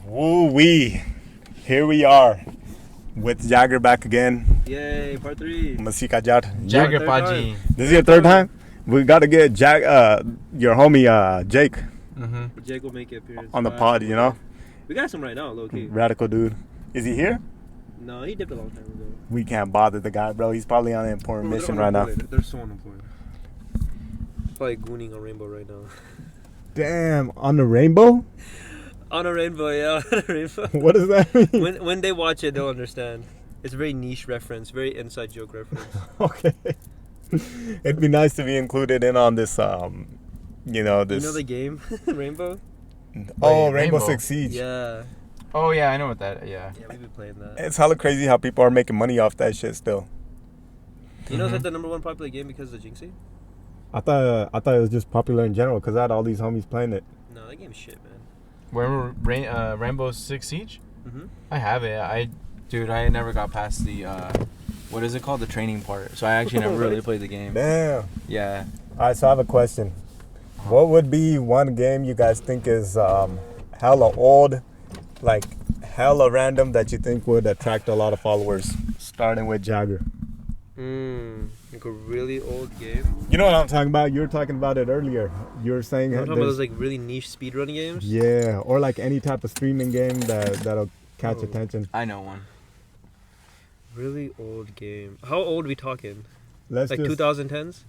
Woo-wee. Here we are with Jagger back again. Yay, part 3. Masika Jar. Jagger Paji. This is your third time? We got to get your homie Jake Jake will make an appearance on the pod, you know? We got some right now, low key. Radical dude. Is he here? No, he dipped a long time ago. We can't bother the guy, bro. He's probably on an important Bro, mission they're right now. unemployed. They're so unemployed. Probably gooning a rainbow right now. Damn, on the rainbow? On a rainbow, yeah, on a rainbow. What does that mean? When they watch it, they'll understand. It's a very niche reference, very inside joke reference. Okay. It'd be nice to be included in on this, this... You know the game, Rainbow? Oh, Wait, Rainbow Rainbow. Six Siege. Yeah. Oh yeah, I know what that. Yeah. Yeah, we've been playing that. It's hella crazy how people are making money off that shit still. You know it's like the number one popular game because of Jinxie? I thought it was just popular in general because I had all these homies playing it. No, that game's shit, man. Where Rainbow Six Siege? Mm-hmm. I have it. I never got past the what is it called? The training part. So I actually never really played the game. Damn. Yeah. All right, so I have a question. What would be one game you guys think is hella old, like hella random that you think would attract a lot of followers, starting with Jagger? Like a really old game. You know what I'm talking about? You were talking about it earlier. You were saying I'm talking about there's- those like really niche speedrunning games. yeah, or like any type of streaming game that'll catch attention. I know one. Really old game. How old are we talking? Let's Like just 2010s?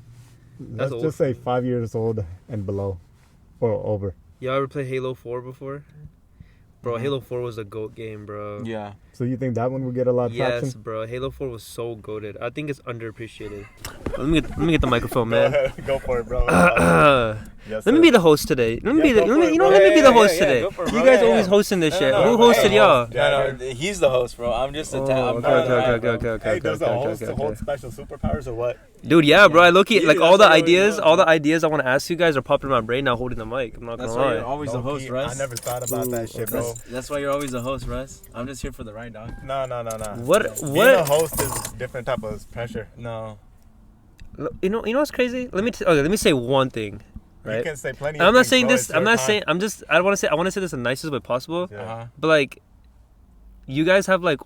let's old. just say 5 years old and below, or over. Y'all ever play Halo 4 before? Bro, Halo 4 was a GOAT game, bro. Yeah. So you think that one would get a lot of Yes, traction? bro. Halo 4 was so goated. I think it's underappreciated. Let me get the microphone, man. Go for it, bro. Yes, Let me sir. be the host today. Let me be the go let for me it, you know bro. let me be the host yeah, today. go for it, You bro. guys Yeah, always yeah. hosting this shit. Who Hey, hosted y'all? He's the host, bro. I'm just a Okay. Hey, does the host hold special superpowers or what? Dude, yeah, bro. I look at Yeah, like that's all the what I always ideas, know, all the bro. ideas I want to ask you guys are popping in my brain now. Holding the mic. I'm not That's gonna why lie. you're always the host, Low-key, Russ. I never thought about that shit, bro. That's why you're always the host, Russ. I'm just here for the ride, dog. No. What? Being a host is different type of pressure. No. You know what's crazy? Let me say one thing. Right? You can say plenty. And I'm of not things, saying bro. this. It's I'm your not time. saying. I want to say this the nicest way possible. Yeah. Uh-huh. But like, you guys have like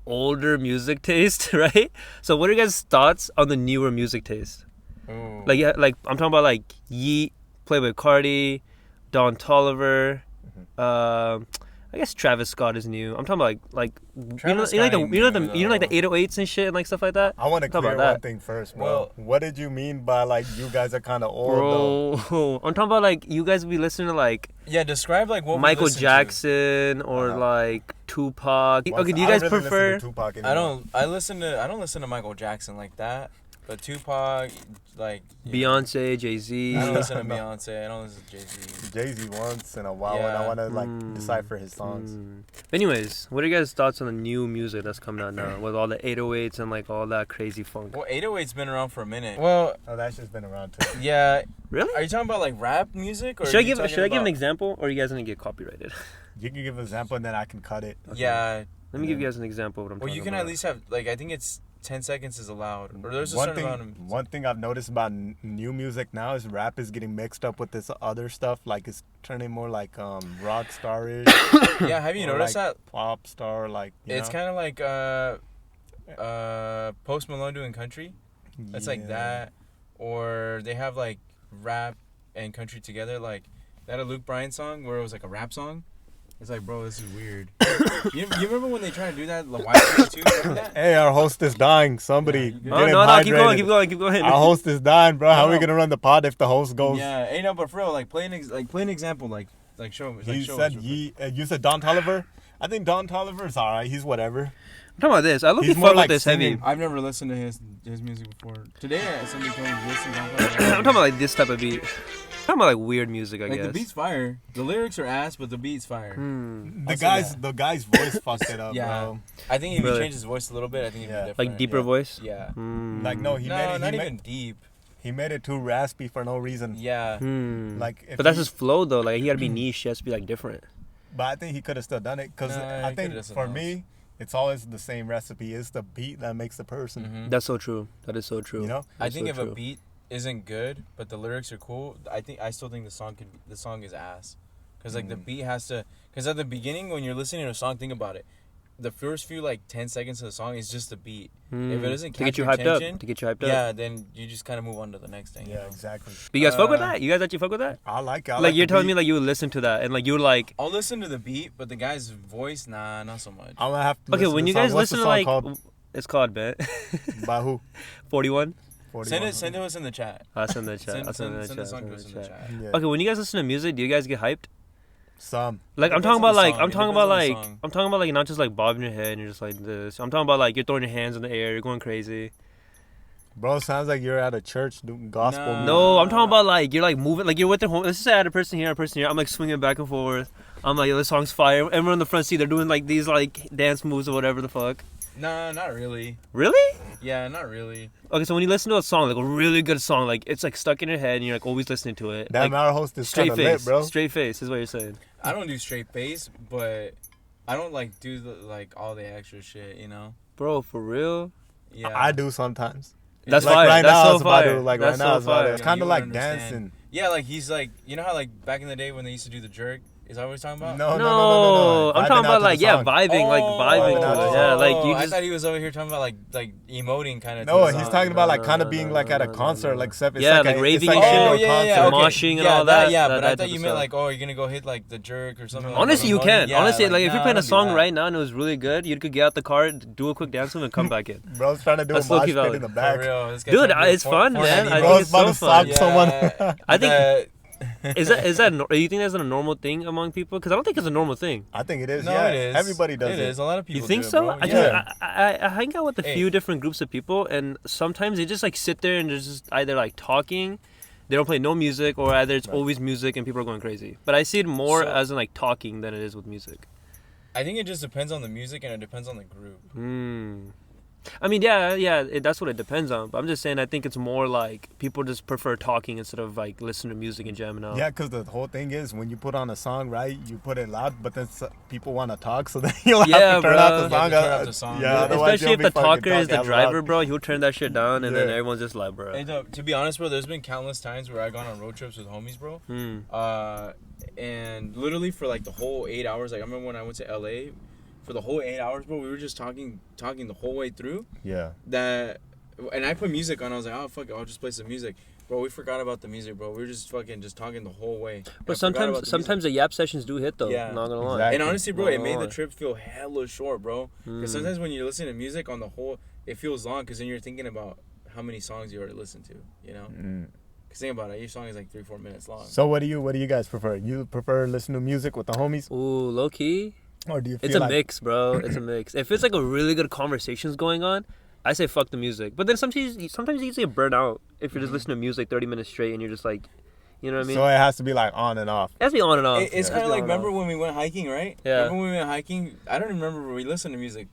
older music taste, right? So what are your guys' thoughts on the newer music taste? Ooh. Like, yeah, like I'm talking about like Yeet, Playboy Cardi, Don Toliver. I guess Travis Scott is new. I'm talking about like Travis you know Scott ain't new, like the 808s and shit and like stuff like that. I want to Talk clear about that. one thing first, bro. Well- What did you mean by like you guys are kind of old, Bro, I'm talking about like you guys be listening to like Yeah, describe like what we Michael listen to. Jackson or like Tupac. though? Okay, do you I guys don't really listen prefer? to Tupac I anymore. don't listen to Michael Jackson like that. But Tupac, like Beyonce, Jay-Z. I don't listen to No. Beyonce. I don't listen to Jay-Z. Jay-Z once in a while when Yeah. I want to like decipher his songs. Anyways, what are your guys' thoughts on the new music that's coming out now with all the 808s and like all that crazy funk? Well, 808's been around for a minute. Well, Oh, that shit's been around too. yeah. Really? Are you talking about like rap music or Should I are you give talking an about- example, or are you guys gonna get copyrighted? You can give an example and then I can cut it. Yeah. Let me give you guys an example of what I'm Well, talking you can about. at least have like I think it's 10 seconds is allowed, or there's a One certain thing, amount of. one thing I've noticed about new music now is rap is getting mixed up with this other stuff. Like it's turning more like rock starish. Yeah, have you or, noticed like, that? Pop star, like It's kind of like Post Malone doing country. It's like that, or they have like rap and country together. Like that a Luke Bryan song where it was like a rap song. It's like, bro, this is weird. you remember when they tried to do that? The White too. Remember that? Hey, our host is dying. Somebody Yeah, get you Oh, him no, hydrated. keep going. Our host is dying, bro. How are we No. gonna run the pod if the host goes? Yeah, hey, no, but for real, like play an example, like show. Like, He show said us real he. You said Don Toliver. I think Don Toliver's alright. He's whatever. I'm talking about this. I look He's you more fuck like with this heavy. singing. I've never listened to his music before. Today, somebody told me to listen to I'm talking about like this type of beat. I'm talking about like weird music, I like guess. the beat's fire. The lyrics are ass, but the beat's fire. The I'll say guy's that. the guy's voice fucked it up, Yeah. bro. I think if Really? he changed his voice a little bit, I think it'd Yeah. be different. Like deeper Yeah. voice. Yeah. Like no, he No, made it. not even deep. He made it too raspy for no reason. Yeah. Like, if But that's he- his flow though. Like he gotta be niche. He has to be like different. But I think he could have still done it because No, I he think coulda done for something me, it's always the same recipe. It's the beat that makes the person. Mhm. That's so true. That is so true. You know? I That's think so if true. a beat isn't good, but the lyrics are cool, I still think the song is ass. Cause like the beat has to, Because at the beginning, when you're listening to a song, think about it. The first few like 10 seconds of the song is just a beat. If it doesn't to get catch you your hyped attention, up, to get you hyped up. yeah, then you just kind of move on to the next thing. Yeah, You know? exactly. But you guys fuck with that? You guys actually fuck with that? I like it. Like you're telling me like you would listen to that and like you would like. I'll listen to the beat, but the guy's voice, nah, not so much. I'm gonna have to. Okay, listen when to you the song. guys What's listen the to song like, called? it's called Bet. By who? 41. 41. Send it to us in the chat. I'll send the chat. I'll Send send the the chat. song to us Send in the the chat. chat. Yeah. Okay, when you guys listen to music, do you guys get hyped? Some. Like I'm Depends talking on the about like song. I'm It talking depends about on the like song. I'm talking about like not just like bobbing your head and you're just like this. I'm talking about like you're throwing your hands in the air, you're going crazy. Bro, sounds like you're at a church doing gospel Nah. music. No, I'm talking about like you're like moving, like you're with the home. Let's just say I had a person here, a person here. I'm like swinging back and forth. I'm like, yo, this song's fire. Everyone in the front seat, they're doing like these like dance moves or whatever the fuck. Nah, not really. Really? Yeah, not really. Okay, so when you listen to a song, like a really good song, like it's like stuck in your head and you're like always listening to it. Damn, Like our host is straight kind of lit, face, bro. straight face is what you're saying. I don't do straight bass, but I don't like do like all the extra shit, you know? Bro, for real? Yeah. I do sometimes. That's like fire. right That's now, so it's about fire. to, like That's right now, so it's about to. fire. It's kind You of would like understand. dancing. Yeah, like he's like, you know how like back in the day when they used to do the jerk? Is that what he's talking about? No. I'm Vibing talking out about to like the yeah, song. vibing, like vibing oh, to it. Yeah, like you I just. thought he was over here talking about like emoting kind of. No, he's talking about like no, kind of no, being no, like at a no, concert, no. like except it's Yeah, like, like a, raving it's like and indoor shit. concert. okay. Moshing and yeah, all that. Yeah, that but I type thought of you meant stuff. like, oh, you're gonna go hit like the jerk or something. like Honestly, you emoting. can. Yeah, Honestly, like if nah, you're I playing a don't do song that. right now and it was really good, you could get out the car, do a quick dance move, and come back in. Bro's trying to do That's a mosh low-key pit valid. in the For back. real, this guy's Dude, trying to do it's a fun, four- man. I four- think it's Bro's about so to fun. sock someone. I think that- is that do you think that's a normal thing among people? Because I don't think it's a normal thing. I think it is. No, yeah, it is. everybody does it. It is. A lot of people. You think do it, so? bro. I, Yeah. just, I hang out with a Hey. few different groups of people, and sometimes they just like sit there and they're just either like talking, they don't play no music, or either it's Right. always music and people are going crazy. But I see it more So- as in like talking than it is with music. I think it just depends on the music and it depends on the group. I mean, that's what it depends on. But I'm just saying, I think it's more like people just prefer talking instead of like listening to music and jamming out. Yeah, because the whole thing is when you put on a song, right? You put it loud, but then people want to talk, so then you'll have Yeah, to turn bro. out the You song. have to turn out the song. Yeah, Yeah. otherwise Especially you'll if be the fucking talker is the talking driver, loud. bro. He'll turn that shit down, and then Yeah. everyone's just like, bro. Hey, no, to be honest, bro, there's been countless times where I gone on road trips with homies, bro. And literally for like the whole 8 hours, like I remember when I went to LA, for the whole 8 hours, bro, we were just talking the whole way through. Yeah. And I put music on. I was like, oh fuck it, I'll just play some music, bro. We forgot about the music, bro. We were just fucking just talking the whole way. But I forgot about the sometimes the yap sessions do hit though. Yeah. Not gonna lie. Exactly. And honestly, bro, Not it gonna made the lie. trip feel hella short, bro. Because sometimes when you're listening to music on the whole, it feels long because then you're thinking about how many songs you already listened to, you know? Because think about it, each song is like 3-4 minutes long. So what do you guys prefer? You prefer listening to music with the homies, Ooh, low key. or do you feel It's a like mix, bro. It's a mix. If it's like a really good conversation's going on, I say fuck the music. But then sometimes you get burnt out if you're just listening to music 30 minutes straight and you're just like, you know what I mean? So it has to be like on and off. It has to be on and off. It's kind of like, remember when we went hiking, right? Yeah. Remember when we went hiking? I don't remember when we listened to music.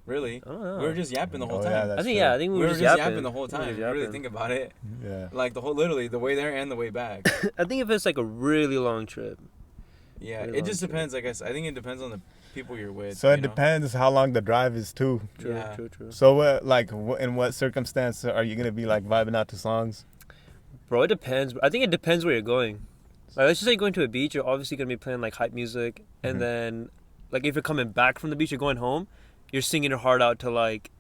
Really? I don't know. We were just yapping the whole Oh, time. yeah, that's I think true. I think we we were were just yapping. yapping the whole We were time. just If you really yapping. think about it. Yeah. Like literally, the way there and the way back. I think if it's like a really long trip. Yeah, Really it just long depends. I guess I think it depends on the people you're with. So it you know? depends how long the drive is too. True, Yeah. true. So in what circumstance are you gonna be like vibing out to songs? Bro, it depends. I think it depends where you're going. Like, let's just say you're going to a beach, you're obviously going to be playing like hype music. And then, like, if you're coming back from the beach, you're going home, you're singing your heart out to like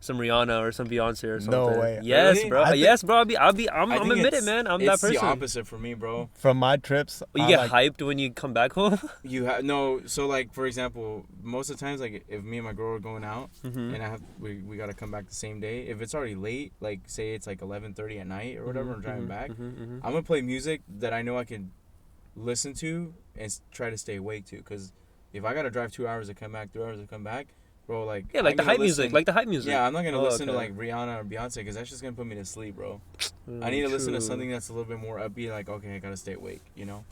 some Rihanna or some Beyonce or something. No way. Yes, Really? bro. I think- Yes, bro. I'm I think admitted, it's- man. I'm that It's person. the opposite for me, bro. From my trips, You I get like, hyped when you come back home. You have no. So like for example, most of the times like if me and my girl are going out Mm-hmm. and we gotta come back the same day. If it's already late, like say it's like 11:30 at night or whatever, I'm driving back. I'm gonna play music that I know I can listen to and try to stay awake to. Cause if I gotta drive 2 hours to come back, 3 hours to come back, bro, like Yeah, like I'm the gonna hype music. listen- Like the hype music. Yeah, I'm not gonna Oh, listen to okay. like Rihanna or Beyonce because that's just gonna put me to sleep, bro. I need to listen to True. something that's a little bit more upbeat. Like okay, I gotta stay awake, you know.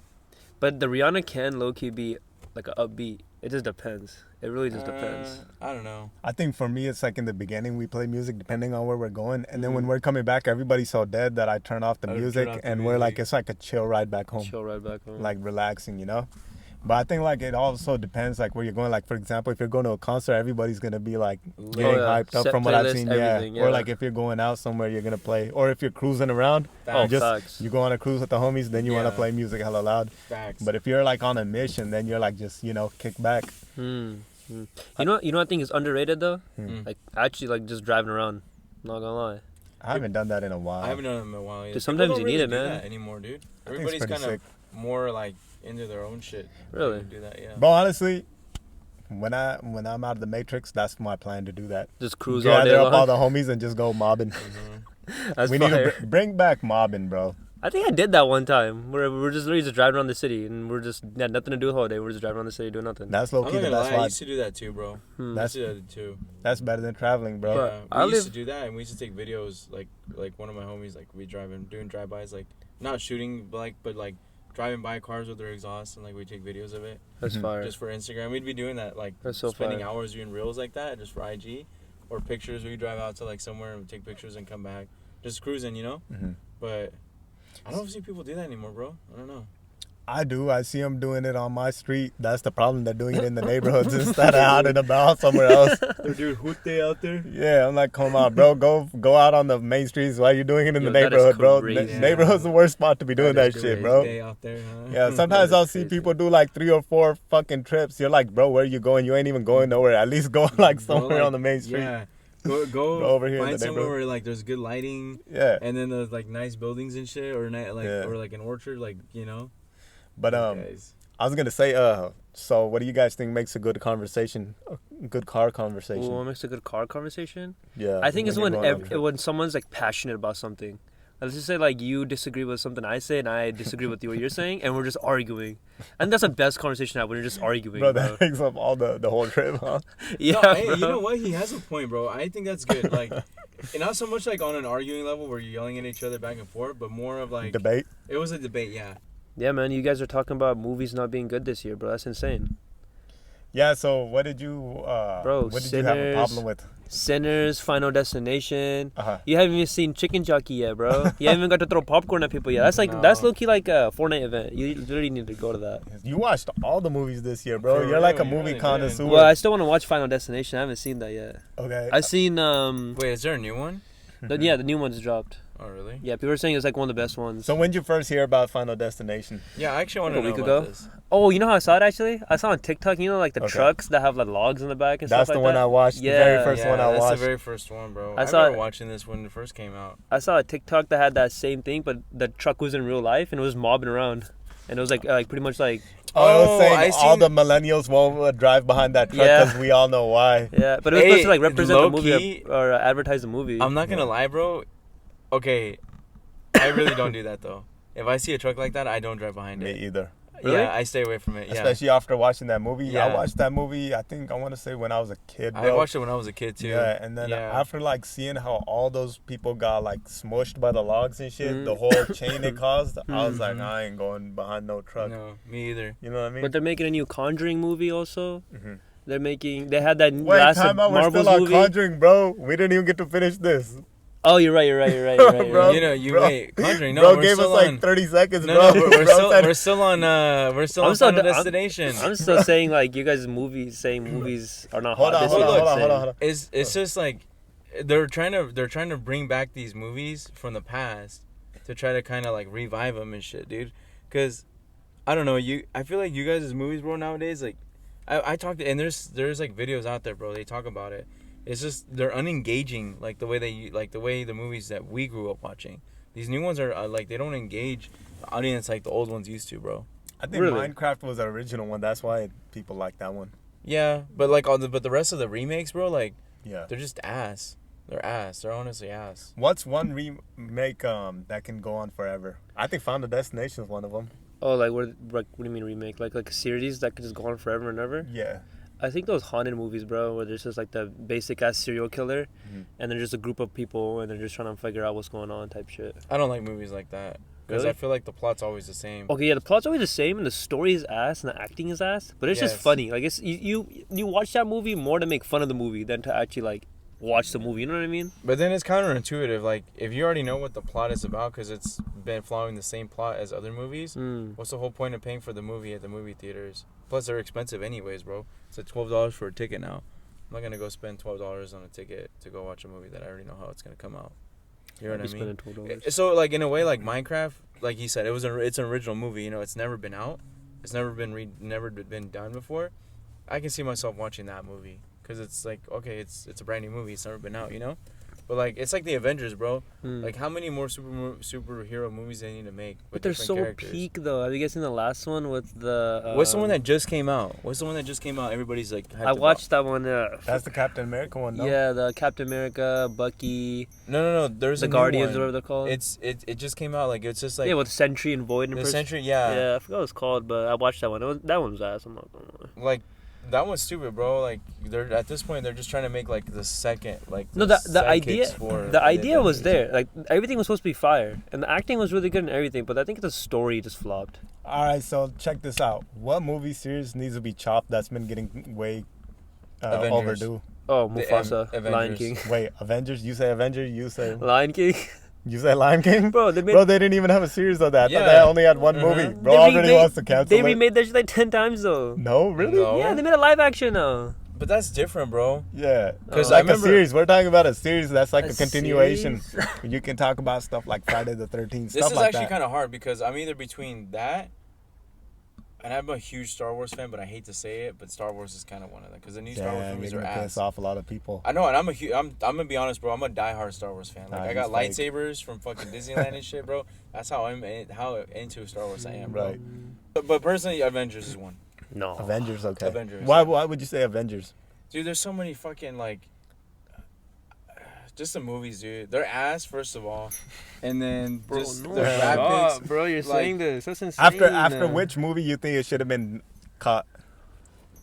But the Rihanna can low key be like an upbeat. It just depends. It really just depends. I don't know. I think for me it's like in the beginning we play music depending on where we're going, and then when we're coming back, everybody's so dead that I turn off the I turn music, off the and we're like music. it's like a chill ride back home, Chill right back home. like relaxing, you know. But I think like it also depends like where you're going. Like for example, if you're going to a concert, everybody's gonna be like getting hyped up Set from what I've playlist, seen. everything, Or like if you're going out somewhere, you're gonna play. Or if you're cruising around, facts. you go on a cruise with the homies, then you want to play music hella loud. Facts. But if you're like on a mission, then you're like just kick back. You know what I think is underrated though? Like actually like just driving around. Not gonna lie. I haven't done that in a while. I haven't done it in a while. Dude, sometimes People you don't need really it, do man. that anymore, dude. I think it's Everybody's pretty kind of sick. more like into their own shit. Really? Do that, yeah. But honestly, when I'm out of the Matrix, that's my plan to do that. Just cruise Get all out day there up all long. the homies and just go mobbing. That's We need fire. to bring back mobbing, bro. I think I did that one time. We're just literally just driving around the city and we're just had nothing to do the whole day. We're just driving around the city doing nothing. That's low I'm key not the gonna best lie, I vibe. used to do that too, bro. That's I used to do that too. that's better than traveling, bro. Yeah, I we used live- to do that, and we used to take videos. Like one of my homies, like we doing drive-bys, like not shooting, but like driving by cars with their exhaust, and like we take videos of it That's fire. just for Instagram. We'd be doing that, like That's so spending fire. hours doing reels like that, just for IG, or pictures. We drive out to like somewhere and take pictures and come back, just cruising, you know. Mhm. But I don't see people do that anymore, bro. I don't know. I do. I see them doing it on my street. That's the problem. They're doing it in the neighborhoods instead of out and about somewhere else. They're doing hootay out there. Yeah, I'm like, come on, bro. Go out on the main streets while you're doing it in Yo, the that is neighborhood, bro. crazy. Neighborhood's the worst spot to be doing that shit, bro. Out there, huh? Yeah, sometimes That I'll is see crazy. people do like 3 or 4 fucking trips. You're like, bro, where are you going? You ain't even going nowhere. At least go like Bro, somewhere like, on the main street. Yeah. Go Go over here in find the somewhere neighborhood. where like there's good lighting, Yeah. and then there's like nice buildings and shit, or or like an orchard, like, you know. But Guys. I was gonna say, so what do you guys think makes a good conversation, a good car conversation? Ooh, what makes a good car conversation? Yeah. I think it's you're when going on a trip. when someone's like passionate about something. Let's just say like you disagree with something I say and I disagree with what you're saying, and we're just arguing. And that's the best conversation I have when you're just arguing, Bro, bro. that makes up all the whole trip, huh? Yeah, No, hey, bro. you know what? He has a point, bro. I think that's good. Like, and not so much like on an arguing level where you're yelling at each other back and forth, but more of like Debate. It was a debate, yeah. Yeah, man, you guys are talking about movies not being good this year, bro. That's insane. Yeah. So what did you, Bro, what did you have a Sinners. problem with? Sinners, Final Destination. Uh-huh. You haven't even seen Chicken Jockey yet, bro. You haven't even got to throw popcorn at people yet. That's like No. that's low key like a Fortnite event. You literally need to go to that. You watched all the movies this year, bro. For You're like a real, you movie really connoisseur. did. Well, I still want to watch Final Destination. I haven't seen that yet. Okay. I've seen Wait, is there a new one? yeah, the new one's dropped. Oh, really? Yeah, people are saying it's like one of the best ones. So when did you first hear about Final Destination? Yeah, I actually want to Like a know week about ago? this. Oh, you know how I saw it actually? I saw on TikTok, you know, like the Okay. trucks that have like logs in the back and That's stuff the like one that. I watched. Yeah. The very first Yeah, one I that's watched. the very first one, bro. I I saw remember it. watching this when it first came out. I saw a TikTok that had that same thing, but the truck was in real life and it was mobbing around, and it was like pretty much like Oh, I was Oh, saying I all seen- the millennials won't drive behind that truck Yeah. because we all know why. yeah, but it was Hey, supposed to like represent the movie low-key, or advertise the movie. I'm not gonna lie, bro. Okay, I really don't do that though. If I see a truck like that, I don't drive behind Me it. either. Really? Yeah, I stay away from it. Yeah, Especially after watching that movie. I Yeah. watched that movie, I think, I want to say when I was a kid, I bro. watched it when I was a kid too. Yeah, and then Yeah. after like seeing how all those people got like smushed by the logs and shit, Mhm. the whole chain it caused, I was like, Mhm. I ain't going behind no truck. No, me either. You know what I mean? But they're making a new Conjuring movie also. Mhm. They had that Wait, last time out. We're Marvel's still on movie. Conjuring, bro. We didn't even get to finish this. Oh, you're right. You're right. Bro, You know, you bro. wait, Conjuring. No, bro we're gave us still like on. 30 seconds, No, bro. no, but Bro said- we're still on. We're still I'm on still Final d- I'm- Destination. I'm still saying like you guys' movies saying movies are not Hold hot. on, This hold is on, hold on, insane. hold on. It's just like they're trying to bring back these movies from the past to try to kind of like revive them and shit, dude. Cause I don't know, I feel like you guys' movies, bro, nowadays, like I talked and there's like videos out there, bro. They talk about it. It's just they're unengaging, like the way the movies that we grew up watching. These new ones are like they don't engage the audience like the old ones used to, bro. I think Really? Minecraft was the original one. That's why people like that one. Yeah, but like but the rest of the remakes, bro, like Yeah. they're just ass. They're ass. They're honestly ass. What's one remake that can go on forever? I think Final Destination is one of them. Oh, like what do you mean remake? Like a series that could just go on forever and ever? Yeah. I think those haunted movies, bro, where there's just like the basic ass serial killer, and they're just a group of people and they're just trying to figure out what's going on type shit. I don't like movies like that because Really? I feel like the plot's always the same. Okay, yeah, the plot's always the same and the story is ass and the acting is ass, but it's just Yes. funny. Like it's you watch that movie more to make fun of the movie than to actually like watch the movie. You know what I mean? But then it's counterintuitive. Like if you already know what the plot is about because it's been following the same plot as other movies, what's the whole point of paying for the movie at the movie theaters? Plus, they're expensive anyways, bro. It's like $12 for a ticket now. I'm not gonna go spend $12 on a ticket to go watch a movie that I already know how it's gonna come out. You know what I mean? $12. So, like, in a way, like Minecraft, like he said, it's an original movie. You know, it's never been out. It's never been done before. I can see myself watching that movie because it's like, okay, it's a brand new movie. It's never been out, you know. But like, it's like the Avengers, bro. Like, how many more superhero movies they need to make? But they're so characters? peak though. Have you guys seen the last one with the? What's the one that just came out? Everybody's like. I watched that one. That's the Captain America one, no? Yeah, the Captain America, Bucky. No. There's the a Guardians, new one. whatever they're called. It just came out. Like, it's just like. Yeah, with Sentry and Void. The Sentry, yeah. Yeah, I forgot what it's called, but I watched that one. That one was ass. I'm not gonna lie. Like, that one's stupid, bro. Like, they're at this point they're just trying to make like the second, like. No, the idea was there. Like, everything was supposed to be fire, and the acting was really good and everything. But I think the story just flopped. All right, so check this out. What movie series needs to be chopped that's been getting way overdue? Oh, Mufasa, Lion King. Wait, Avengers? You say Avengers? You say Lion King. You say Lion King? Bro, they didn't even have a series of that. I thought they only had one movie. Bro already wants to cancel They it. remade that shit like 10 times though. No, really? No. Yeah, they made a live action now. But that's different, bro. Yeah, Because like I remember a series. We're talking about a series that's like A a continuation. series? You can talk about stuff like Friday the 13th, this stuff is like actually that. kind of hard because I'm either between that, and I'm a huge Star Wars fan, but I hate to say it, but Star Wars is kind of one of them because the new Star Wars Damn, movies you're are gonna piss ass. off a lot of people. I know, and I'm gonna be honest, bro. I'm a diehard Star Wars fan. Like, Nah, I got he's fake. lightsabers from fucking Disneyland and shit, bro. That's how how into Star Wars I am, bro. Right. But personally, Avengers is one. No. Avengers, okay. Avengers. Why would you say Avengers? Dude, there's so many fucking like, just the movies, dude. They're ass, first of all, and then Bro, just no. the graphics. Bro, you're saying this. That's insane. After which movie you think it should have been cut?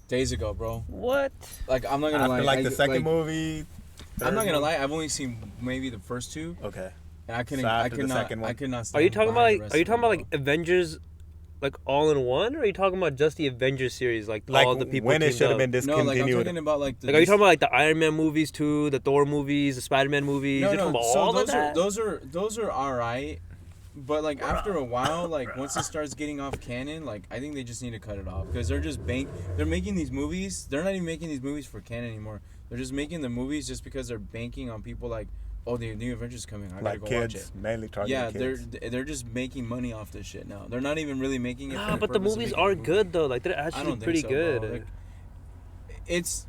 Days ago, bro. What? Like, I'm not gonna lie. After like I- the second like, movie. I'm not third gonna movie? lie. I've only seen maybe the first two, Okay. and I couldn't. So I after could the not. second one? I could not. Are stand you talking about behind like? the rest Are you of talking them, about like Avengers, like all in one, or are you talking about just the Avengers series, like all the people? when it teamed should have up? been bro? No, like, I'm discontinued. talking about like. Like, are you talking about like the Iron Man movies too, the Thor movies, the Spider-Man movies? No, You're talking no. about So all those of that? those are all right, but like after a while, like once it starts getting off canon, like I think they just need to cut it off because they're just They're making these movies. They're not even making these movies for canon anymore. They're just making the movies just because they're banking on people like, oh, the new Avengers is coming. I gotta Like go watch kids, it. mainly targeted Yeah, kids. they're just making money off this shit now. They're not even really making it. Nah, for but the purpose of movies making a aren't movie. good though. Like, they're I actually don't think pretty so, good. bro. Like, it's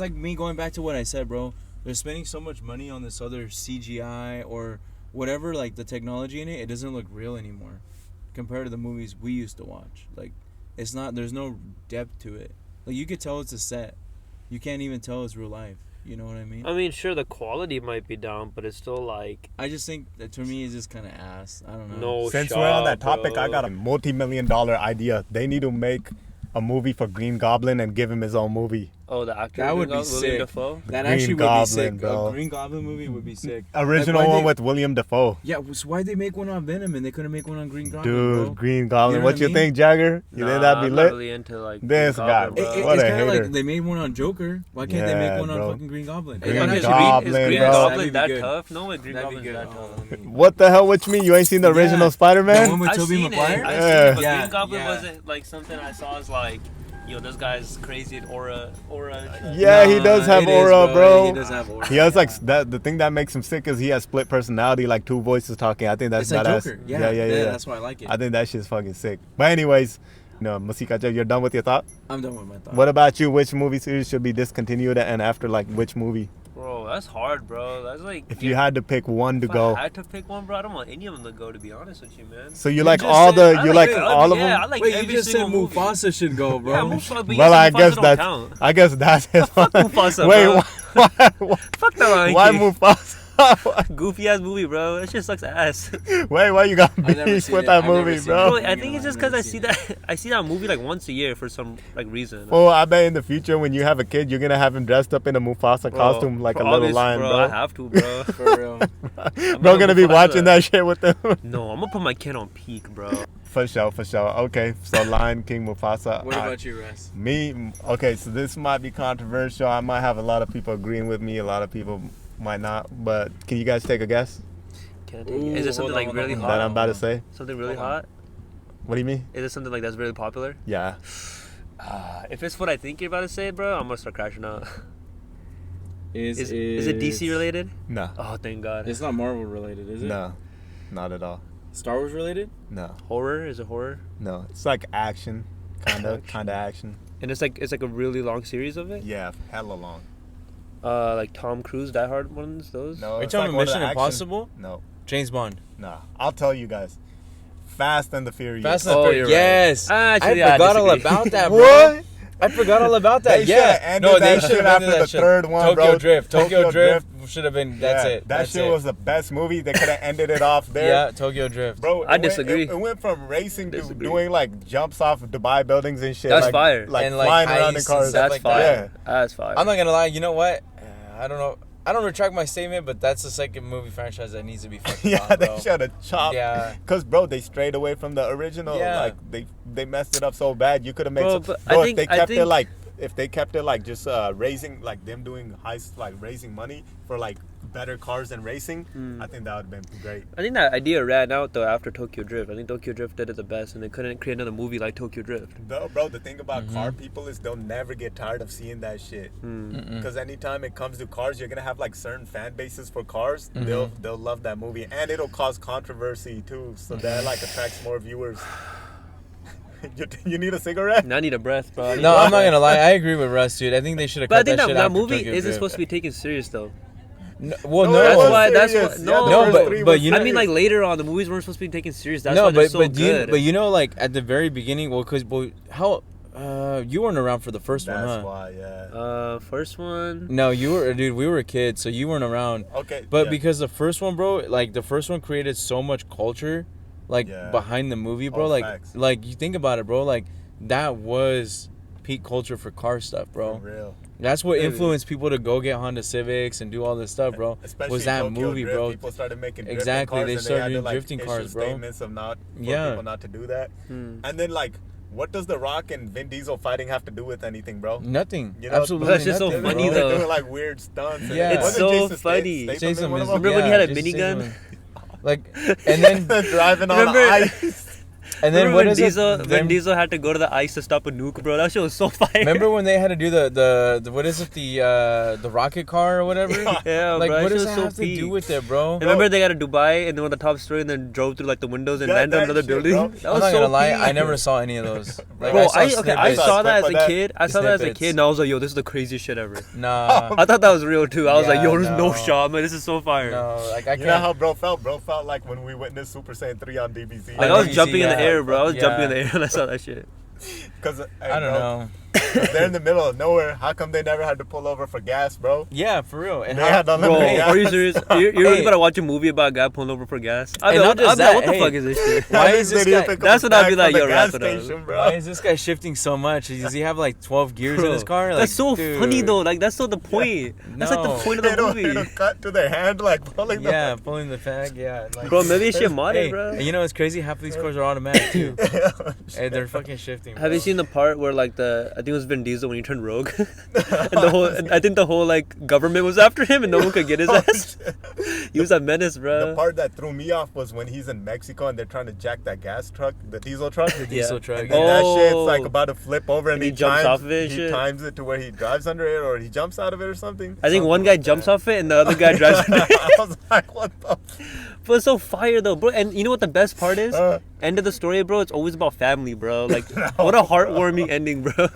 like me going back to what I said, bro. They're spending so much money on this other CGI or whatever, like the technology in it. It doesn't look real anymore compared to the movies we used to watch. Like, it's not. There's no depth to it. Like, you could tell it's a set. You can't even tell it's real life. You know what I mean? I mean, sure, the quality might be down, but it's still like I just think that to me it's just kind of ass. I don't know. no. Since shot, we're on that topic, bro. I got a multi-million-dollar idea. They need to make a movie for Green Goblin and give him his own movie. Oh, the actor. That would be William sick. Dafoe? That Green actually would Goblin, be sick. bro. A Green Goblin movie would be sick. Original Like, why one they- with William Dafoe. Yeah, so why'd they make one on Venom and they couldn't make one on Green Goblin, Dude, bro? Green Goblin. You know what what you I mean? think, Jagger? You think that'd be I'm lit? not really into like This Green guy, Goblin, bro. bro. What It's a kind of hater. like they made one on Joker. Why can't they Yeah, make one bro. on fucking Green Goblin? Green Is Goblin, Green bro. Goblin That'd be that good. tough? No way, Green That'd be Goblin good. that tough. What the hell with me? You ain't seen the original Yeah. Spider-Man? The one with I've Tobey seen Maguire? it. I've Yeah. seen it, but Yeah, Green Goblin yeah. wasn't like something I saw as like, yo, this guy's crazy at aura. Yeah, he does have it is, aura, bro. He does have aura. He has like that. The thing that makes him sick is he has split personality, like two voices talking. I think that's It's like badass. Joker. Yeah, yeah. That's why I like it. I think that shit's fucking sick. But anyways, no, Masika, you're done with your thought. I'm done with my thought. What about you? Which movie series should be discontinued, and after like which movie? Bro, that's hard, bro. That's like If you had to pick one to if go, I had to pick one, bro, I don't want any of them to go. To be honest with you, man. so you You like just all said- the I you like like it. all of yeah, them? I like Wait, every you just said single movie. Mufasa should go, bro. Yeah, Mufasa. But Well, I Mufasa guess don't that's count. I guess that's his. Fuck Mufasa, Wait, bro. why Fuck the Lion why King. Mufasa? Goofy ass movie, bro. That shit sucks ass. Wait, why you got I've never beef seen with it. that I've never movie, seen bro? it. Bro, I think it's just because I see that movie like once a year for some like reason. Well, I bet in the future when you have a kid, you're gonna have him dressed up in a Mufasa costume like a little obvious, lion, bro. bro. I have to, bro. For real. Bro, gonna be Mufasa. watching that shit with them. No, I'm gonna put my kid on peak, bro. For sure. Okay, so Lion King, Mufasa. What Alright. about you, Russ? Me? Okay, so this might be controversial. I might have a lot of people agreeing with me. A lot of people might not. But can you guys take a guess Can I take it? Is it something like really that hot? I'm about to say? Something really Hold on. hot? What do you mean? Is it something like that's really popular? Yeah. If it's what I think you're about to say, bro, I'm gonna start crashing out. Is it DC related? No. Oh, thank God. It's not Marvel related, is it? No. Not at all. Star Wars related? No. Horror? Is it horror? No. It's like action. Kind of action. And it's like a really long series of it. Yeah, hella long. Like Tom Cruise, Die Hard ones, those. No. Are you it's talking like about one of the Mission action- Impossible? No. James Bond. Nah. I'll tell you guys. Fast and the Furious. Fast and Oh, Furious. you're right. Yes. Actually, I I forgot all disagree. about that, bro. What? I forgot all about that. They yeah. shoulda ended that shit should've after ended the that shit. third one, Tokyo bro. Drift. Tokyo Tokyo Drift should have been. That's Yeah, it. That That's shit it. was the best movie. They could have ended it off there. Yeah, Tokyo Drift. Bro, I disagree. It went from racing to Disagree. doing like jumps off of Dubai buildings and shit. That's like, fire. Like And, like, flying around in ice and cars. stuff That's like fire. that. That's fire. I'm not gonna lie. You know what? I don't know. I don't retract my statement, but that's the second movie franchise that needs to be fucking Yeah, gone, they bro. should have chopped. Yeah. Cause bro, they strayed away from the original. Yeah. Like they messed it up so bad. You could have made Bro, some. but Bro, I if they think- I kept it think- like. If they kept it like just raising, like them doing like raising money for like better cars and racing, I think that would have been great. I think that idea ran out though after Tokyo Drift. I think Tokyo Drift did it the best, and they couldn't create another movie like Tokyo Drift. Bro, the thing about car people is they'll never get tired of seeing that shit. Hmm. Because anytime it comes to cars, you're gonna have like certain fan bases for cars. They'll love that movie, and it'll cause controversy too. So that like attracts more viewers. You need a cigarette? Now I need a breath, bro. No, I'm not gonna lie. I agree with Russ, dude. I think they should have But I cut think that that, shit that after movie Tokyo isn't Drift. supposed to be taken serious though. No, well, No, no. it That's was why. That's serious. what. Yeah, No, the No, first but- three but was you know- I mean, serious. like later on, the movies weren't supposed to be taken serious. That's no, why they're but so but good. you know, like at the very beginning, well, because how you weren't around for the first one, That's huh? why, yeah. First one. No, you were, dude. We were kids, so you weren't around. Okay, But yeah. because the first one, bro, like the first one created so much culture, like Yeah. behind the movie, bro. Oh, like, facts. like you think about it, bro. Like that was peak culture for car stuff, bro. For real. That's what Maybe. influenced people to go get Honda Civics and do all this stuff, bro. Especially was that Tokyo movie, Drift, bro? People started making drifting Exactly, cars they and started had to, doing like, drifting issue cars, bro. statements of not for Yeah. people not to do that. Hmm. And then like, what does The Rock and Vin Diesel fighting have to do with anything, bro? Nothing. You know, Absolutely That's just so nothing, funny, bro. They're though. doing like weird stunts. and- Yeah. It's wasn't so Jason funny. Statham Jason in one of is- them? Remember when he had a Jason minigun? Statham. Like, and then driving on Remember- ice. and then Remember what when is it? Diesel? Then- When Diesel had to go to the ice to stop a nuke, bro. That shit was so fire. Remember when they had to do the what is it, the rocket car or whatever? Yeah, Like, bro. what That does shit that was have so to peak. do with it, bro? Remember they got to Dubai and then on the top story and then drove through like the windows and Yeah, landed on that another shit, building. bro. That I'm was not so gonna lie, peak. I never saw any of those. Like, Bro, saw I snippets. saw that as a Snippets. kid. I saw that as a Snippets. kid and I was like, yo, this is the craziest shit ever. Nah, I thought that was real too. I was like, Yeah, yo, there's no no. shot, man. This is so fire. no, like I You know can't. how bro felt? Bro felt like when we witnessed Super Saiyan 3 on DBZ. Like I I was BBC, jumping in the yeah. air, bro. I was Yeah. jumping in the air when I saw that shit. Cause I don't know. They're in the middle of nowhere. How come they never had to pull over for gas, bro? Yeah, for real. And They how, had Bro, unlimited gas. are you serious? You're really Hey. about to watch a movie about a guy pulling over for gas? And not just that, what the hey. fuck is this shit? Why That is this video guy- pick up That's a what I'd be bag like, from yo, the wrap gas it up. station, bro. why is this guy shifting so much? Does he have like 12 gears in Bro, his car? Like, that's so dude. funny though. Like that's so the point. That's like No. the point of They the don't movie. cut to their hand like pulling Yeah, the pulling the fag. Yeah, like, Bro, maybe it's shit modded, hey, bro. and you know what's crazy? Half of these cars are automatic too. Hey, they're fucking shifting. Have you bro. seen the part where like I think it was Vin Diesel when he turned rogue, and I think the whole like government was after him and no one could get his ass. He was a menace, The bro. part that threw me off was when he's in Mexico and they're trying to jack that gas truck, the diesel truck. The diesel Yeah. truck? And then that shit's like Oh. about to flip over and And he he jumps times, off of it and he shit? times it to where he drives under it or he jumps out of it or something. I think Something one guy like jumps that. off it and the other guy drives under it. I was like, what the? But it's so fire though, bro. And you know what the best part is? Uh. End of the story, bro. It's always about family, bro. Like what a heartwarming ending, bro.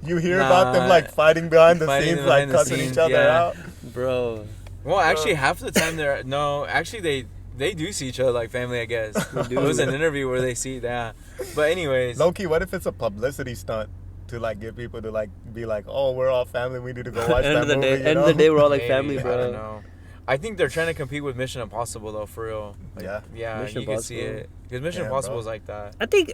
You hear about them Nah. like fighting behind the Fighting scenes, like behind the cussing scenes, each other yeah. out. Bro. Well, actually, half the time they're no. Actually, they do see each other like family. I guess do. it was an interview where they see that. But anyways, Low key, what if it's a publicity stunt to like get people to like be like, oh, we're all family, we need to go watch End that of the movie. day, you end of know? the day, we're all like maybe, family, I don't bro. know. I think they're trying to compete with Mission Impossible though, for real. Like, Yeah. yeah, Mission you can see Impossible. it because Mission Yeah, Impossible bro. is like that. I think,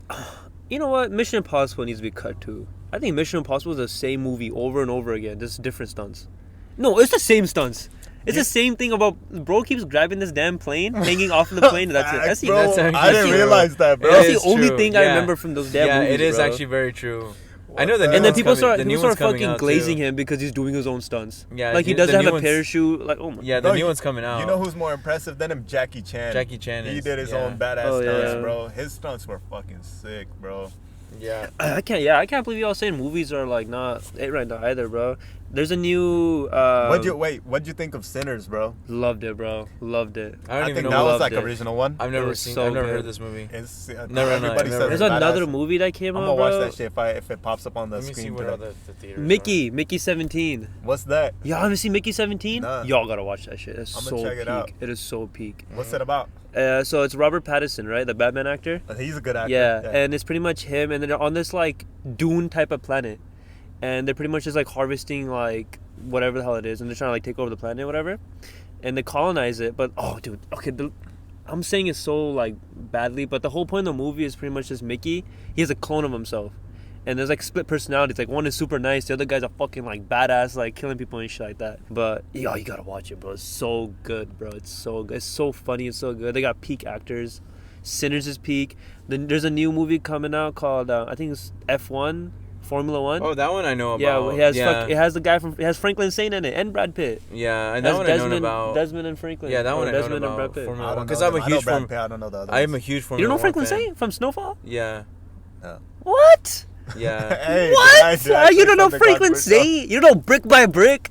you know what? Mission Impossible needs to be cut too. I think Mission Impossible is the same movie over and over again, just different stunts. No, it's the same stunts. It's the same thing about bro keeps grabbing this damn plane, hanging off of the plane, and that's it. That's the, Bro, that's I actually didn't true. realize that, bro. It that's is the only true, thing I yeah. remember from those damn Yeah, movies, it is bro. actually very true. I know the What new And then one's people coming- start the new people one's start coming fucking out, glazing too. him because he's doing his own stunts. Yeah, Like he the doesn't have new a one's- parachute. Like oh my. Yeah, the No, new you- one's coming out. You know who's more impressive than him? Jackie Chan. Jackie Chan He is- did his yeah. own badass Oh, stunts, yeah. bro. His stunts were fucking sick, bro. Yeah. I can't. Yeah, I can't believe y'all saying movies are like not it right now either, bro. There's a new. What'd you think of Sinners, bro? Loved it, bro. Loved it. I don't I even think know. that was loved like it. original one. I've It never was seen. so I've never good. heard this movie. It's, Never, everybody never. says There's it's another badass. movie that came I'm out, gonna watch bro. that shit if it pops up on the Let me see screen. what bro. other the theaters. Mickey 17. What's that? Y'all haven't seen Mickey 17? Nah. Y'all gotta watch that shit. It's I'ma so check peak. it out. It is so peak. What's it about? So it's Robert Pattinson, right? The Batman actor. He's a good actor. Yeah, and it's pretty much him, and they're on this like dune type of planet, and they're pretty much just like harvesting like whatever the hell it is, and they're trying to like take over the planet, or whatever, and they colonize it. But oh, dude, okay, I'm saying it so like badly, but the whole point of the movie is pretty much just Mickey. He has a clone of himself, and there's like split personalities. Like one is super nice, the other guy's a fucking like badass, like killing people and shit like that. But yo, you gotta watch it, bro. It's so good, bro. It's so good. It's so funny. It's so good. They got peak actors. Sinners is peak. Then there's a new movie coming out called I think it's F1, Formula One. Oh, that one I know about. Yeah, it has the guy from it has Franklin Saint in it and Brad Pitt. Yeah, and It that has one I know about. Desmond and Franklin. Yeah, that Or one I know Desmond and about. Brad Pitt. Formula I One don't because know I'm a them. I know huge Brad Formula. Pitt, I don't know the others. I am a huge Formula You don't know One Franklin fan. Saint from Snowfall? Yeah, What? yeah. Hey, What? did I You don't know something Franklin controversial? Saint? You don't know Brick by Brick?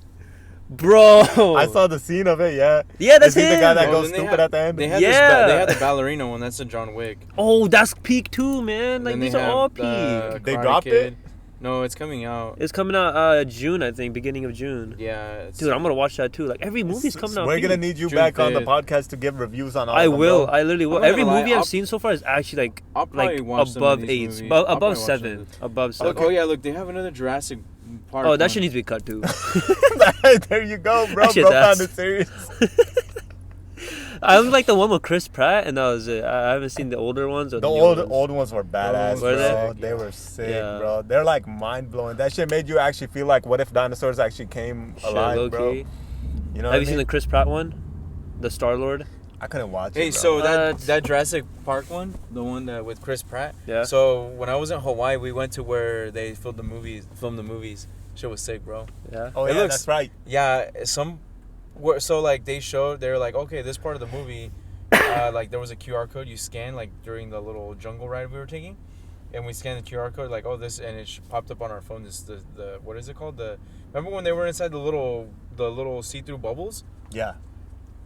Bro. I saw the scene of it. Yeah. Yeah, that's Is he the guy him. that Oh, goes then they stupid have- at the end? They had Yeah. they had the ballerina one. That's the John Wick. Oh, that's peak too, man. Like Then these they are all have peak. the They Karate dropped Kid. it? No, it's coming out. It's coming out June, I think, beginning of June. Yeah, Dude, I'm gonna watch that too. Like every movie's coming out. We're gonna peak. need you June back on the 5th. podcast to give reviews on all I of them, will. bro. I literally will. I'm not Every gonna lie, movie I've I'll- seen so far is actually like I'll probably watch some of above these 8, movies. above I'll probably watch 7, them. above Look, 7. oh yeah, look, they have another Jurassic Park. Oh, that one. shit needs to be cut too. There you go, bro. That shit's Bro found ass. it serious. I was like the one with Chris Pratt, and that was it. I haven't seen the older ones. Or The new old ones. old ones were badass, Were they? bro. They Yeah. were sick, Yeah. bro. They're like mind blowing. That shit made you actually feel like, what if dinosaurs actually came Shit, alive, low-key. bro? You know? Have you seen the Chris Pratt one? The Star Lord. I couldn't watch Hey, it. Bro. so that What? that Jurassic Park one, the one that with Chris Pratt. Yeah. So when I was in Hawaii, we went to where they filmed the movies. Shit was sick, bro. Yeah. Oh it yeah, looks- that's right. Yeah, so like they were like, okay, this part of the movie, like there was a QR code you scan like during the little jungle ride we were taking, and we scanned the QR code like, oh this, and it popped up on our phone. This the what is it called? Remember when they were inside the little see-through bubbles? Yeah.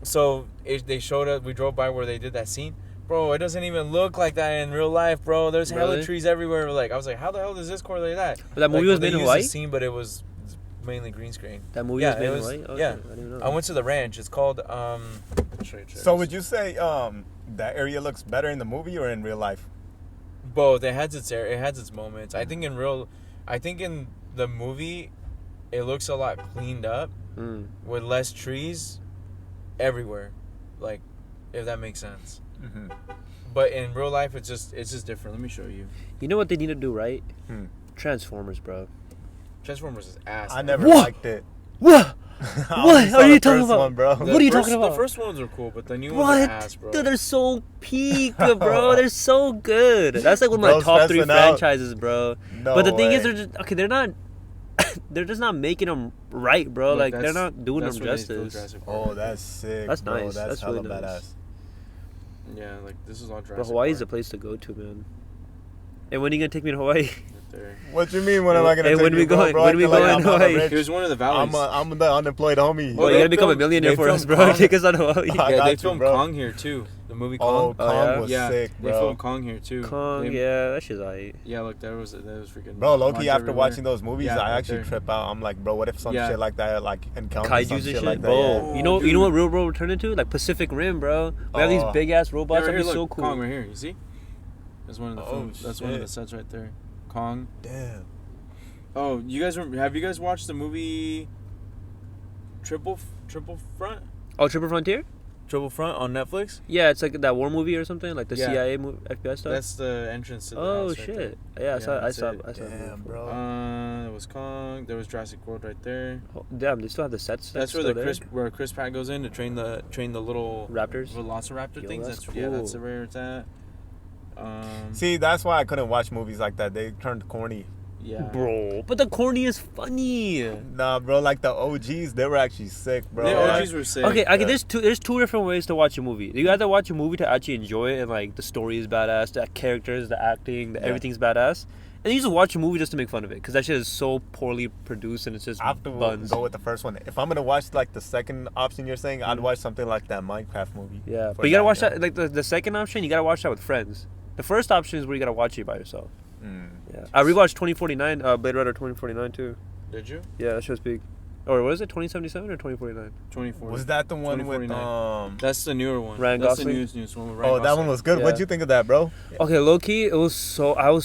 So they showed us. We drove by where they did that scene. Bro, it doesn't even look like that in real life, bro. There's hella Really? trees everywhere. Like I was like, how the hell does this correlate to that? But that movie was they made in used Hawaii? the scene, but it was mainly green screen. That movie Yeah, was made it in was- Hawaii? Oh, yeah. shit, I didn't even know. I went to the ranch. It's called I'll show you. So would you say that area looks better in the movie or in real life? Both. It has its moments. I think in the movie, it looks a lot cleaned up Mm. with less trees everywhere, like if that makes sense. Mm-hmm. But in real life, it's just different. Let me show you. You know what they need to do right? Hmm. Transformers, bro. Transformers is ass. I man. never What? liked it. What? I What only saw are you the talking first about? one, bro. The What are you first- talking about? The first ones are cool, but the new ones are ass, What? bro. Dude, they're so peak, bro. They're so good. That's like one of my Bro's top 3 stressing out. franchises, bro. No But the thing is, way. they're not. They're just not making them right, bro. Look, Like they're that's- not doing them that's where they filmed justice. Jurassic Park. Oh, that's sick. That's bro. nice. That's That's hella really nice. badass. Yeah, like this is all Jurassic But Hawaii's the Park place to go to, man. And when are you gonna take me to Hawaii? right there. What you mean? When am I gonna Hey, take when you, we bro? going? Bro, When I we feel like going, I'm not Hawaii? rich. He was one of the valleys. I'm the unemployed homie. Oh, Well, you they gotta become a filmed- millionaire they for us, filmed bro. Kong. Take us on Hawaii. I Yeah, got they you, filmed bro. Kong here too. The movie Oh, Kong. Kong yeah? was Yeah, sick, they bro. filmed Kong here too. Kong, They- yeah, that shit's alright. Yeah, look, that was freaking. Bro, Loki, march after everywhere. watching those movies, Yeah, I right actually there. trip out. I'm like, bro, what if some Yeah. shit like that, like encounters Kaiju's some and shit shit, like that? bro. Yeah. You know dude. what real world will turn into? Like Pacific Rim, bro. We have these Oh. big ass Yeah, robots. right That'd here, be so look, cool. Kong right here. You see? That's one of the Oh, films. That's one of the shit. sets right there. Kong. Damn. Oh, you guys have you guys watched the movie Triple Front? Oh, Triple Frontier? Triple Front on Netflix? Yeah, it's like that war movie or something, like the Yeah. CIA FBI stuff. That's the entrance to the Oh house right shit! there. Yeah, I Yeah, saw. I that's saw. it. I saw. the Damn, movie. bro. There was Kong. There was Jurassic World right there. Oh, damn, they still have the sets. That's where still the there? Chris Pratt goes in to train the little Raptors. Velociraptor Yo, things. that's That's cool. where it's at. See, that's why I couldn't watch movies like that. They turned corny. Yeah. Bro, but the corny is funny. Nah, bro, like the OGs, they were actually sick, bro. The Like, OGs were sick. Okay, there's two different ways to watch a movie. You either watch a movie to actually enjoy it and like the story is badass, the characters, the acting, everything's badass, and you just watch a movie just to make fun of it because that shit is so poorly produced and it's just I have to buns. go with the first one. If I'm gonna watch like the second option you're saying, I'd watch something like that Minecraft movie. Yeah, For but you gotta watch yeah. that like the second option. You gotta watch that with friends. The first option is where you gotta watch it by yourself. Yeah, I rewatched 2049, Blade Runner 2049 too. Did you? Yeah, that show's big. Or what is it, 2077 or 2049? 24. Was that the one with 2049. That's the newer one. Ryan That's Gosling? the newest one with Ryan Oh, that Gosling. one was good. Yeah. What'd you think of that, bro? Okay, low key, I was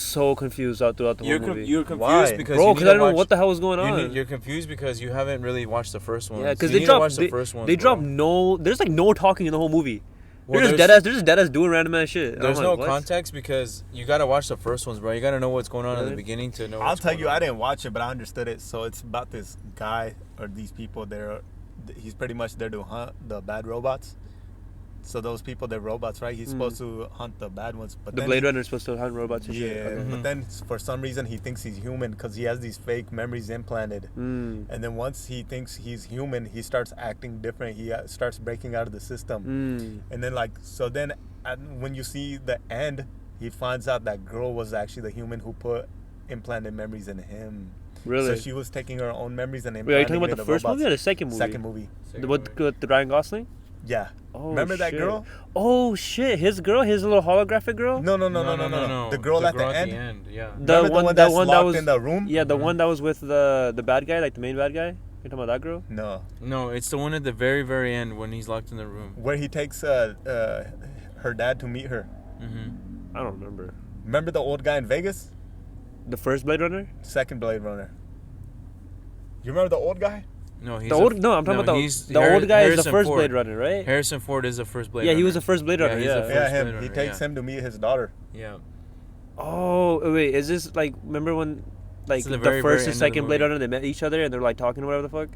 so confused throughout the whole movie. You're confused Why? because Bro, you because need I to don't know watch- what the hell was going on. You're confused because you haven't really watched the first one. Yeah, because you they need to dropped watch the first one. they bro. dropped no. There's like no talking in the whole movie. Well, they're just dead ass doing random ass shit. And There's I'm no like, what? context because you gotta watch the first ones, bro. You gotta know what's going on in Really? the beginning to know. I'll what's tell going you, on. I didn't watch it, but I understood it. So it's about this guy or these people. He's pretty much there to hunt the bad robots. So those people, they're robots, right? He's supposed to hunt the bad ones. But The then Blade Runner is supposed to hunt robots and Yeah, shit. Okay. but then for some reason he thinks he's human because he has these fake memories implanted. Mm. And then once he thinks he's human, he starts acting different. He starts breaking out of the system. Mm. And then when you see the end, he finds out that girl was actually the human who put implanted memories in him. Really? So she was taking her own memories and Wait, are implanting you talking it about in the first robots. movie or the second movie? Second movie. With the Ryan Gosling? Yeah. Oh, Remember that shit. girl? Oh shit, his little holographic girl? No. The girl at the end. Yeah. The Remember one that's that locked was in the room? Yeah, the one that was with the bad guy, like the main bad guy. You talking about that girl? No, it's the one at the very, very end when he's locked in the room. Where he takes her dad to meet her. Mm-hmm. I don't remember. Remember the old guy in Vegas? The first Blade Runner? Second Blade Runner. You remember the old guy? No, he's I'm talking about the old guy is the first Ford. Blade Runner, right? Harrison Ford is the first Blade Yeah, Runner. he was the first Blade Runner. he's the Yeah. first Yeah, Blade him. Runner, He takes yeah. him to meet his daughter. Yeah. Oh wait, is this like remember when like It's the the very, first very and end of the second Blade movie. Runner they met each other and they're like talking or whatever the fuck?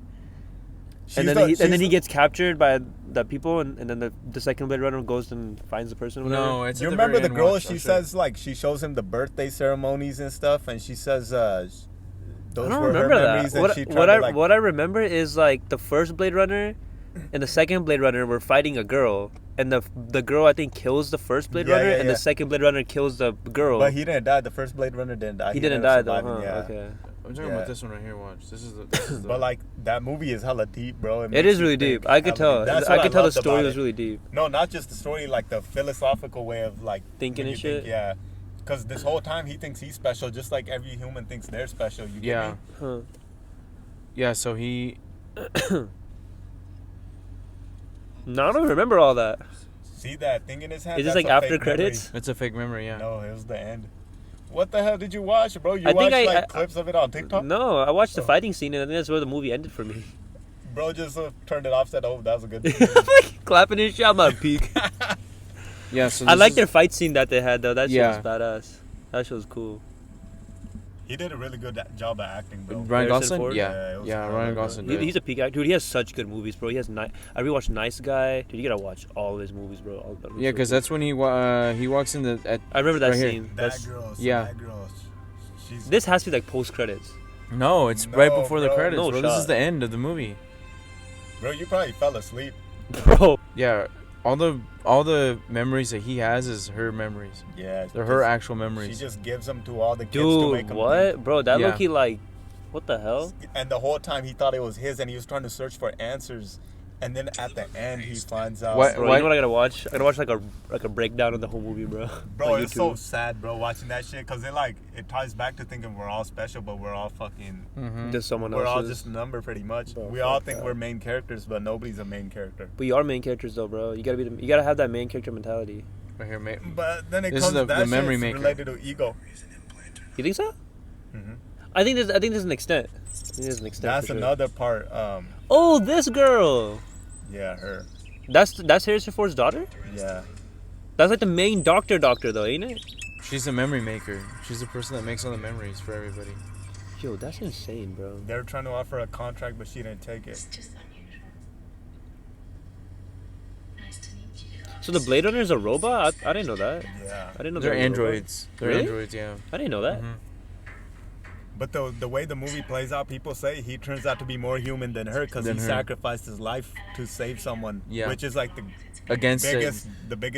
She's And the- then he she's- gets captured by the people and then the second Blade Runner goes and finds the person. Or whatever. No, it's. You at remember very the end, girl? watch, She I'm sure. says she shows him the birthday ceremonies and stuff, and she says those I don't were remember her that. memories. And she tried What to, I what I remember is like the first Blade Runner and the second Blade Runner were fighting a girl, and the girl I think kills the first Blade Yeah, Runner, yeah, and yeah. the second Blade Runner kills the girl. But he didn't die. The first Blade Runner didn't die. He didn't ended die up though, huh? surviving, yeah. Okay. I'm talking Yeah. about this one right here. Watch. This is the. But like that movie is hella deep, bro. It makes is you really think deep. I could hella tell. deep. That's I what could tell the loved story about was it. really deep. No, not just the story, like the philosophical way of like Thinking when and you think, shit? yeah, because this whole time he thinks he's special, just like every human thinks they're special. You get Yeah. me? Huh. Yeah. So he. No, I don't remember all that. See that thing in his hand? Is this That's like a after fake memory. credits? It's a fake memory. Yeah. No, it was the end. What the hell did you watch, bro? You I think watched I- clips of it on TikTok? No, I watched the Oh. fighting scene and I think that's where the movie ended for me. Bro just turned it off, said, "Oh, that was a good." Clapping and shit, I'm at peak. Yeah. So I this like is- their fight scene that they had though. That shit Yeah. was badass. That shit was cool. He did a really good job at acting, bro. Ryan Harrison Gosling. Ford? Yeah, Yeah. it was Yeah. fun, Ryan bro. Gosling. He, did. he's a peak actor, dude. He has such good movies, bro. He has I rewatched Nice Guy, dude. You gotta watch all of his movies, bro. All of them. Yeah, because that's when he walks in the. I remember that right here. scene. That That's, girl, so yeah. that girl, she's this has to be like post credits, No, it's right No, before the bro. credits, No bro. This shot. is the end of the movie. bro. You probably fell asleep. bro. Yeah, all the memories that he has is her memories. Yeah, They're her just- actual She memories. just gives them to all the kids to make Dude, them what, bro? That Yeah. look like, what the hell? think. And the whole time he thought it was his, and he was trying to search for answers. And then at the end, he finds out. What- Bro, you know what I gotta watch? I gotta watch like a breakdown of the whole movie, bro. Bro, On it's so YouTube. sad, bro, watching that shit, because it ties back to thinking we're all special, but we're all fucking. Mm-hmm. Just someone We're all else's. just a number, pretty much. Bro, We all fuck think that. we're main characters, but nobody's a main character. But you are main characters though, bro. You gotta have that main character mentality. Right here, mate. But then it This is comes the that memory shit's maker. related to ego. You think so? Mhm. I think there's an extent. I think there's an extent. That's for sure. another part. Oh, this girl. Yeah, her. That's Harrison Ford's daughter. Yeah. That's like the main doctor though, ain't it? She's the memory maker. She's the person that makes all the memories for everybody. Yo, that's insane, bro. They're trying to offer a contract, but she didn't take it. Just unusual. Nice to meet you. So the Blade Runner is a robot? I didn't know that. Yeah. I didn't know They're they were a robot. androids. They're Really? androids, yeah. I didn't know that. Mhm. But the way the movie plays out, people say he turns out to be more human than her because he sacrificed his life to save someone. Yeah. Which is like the Against biggest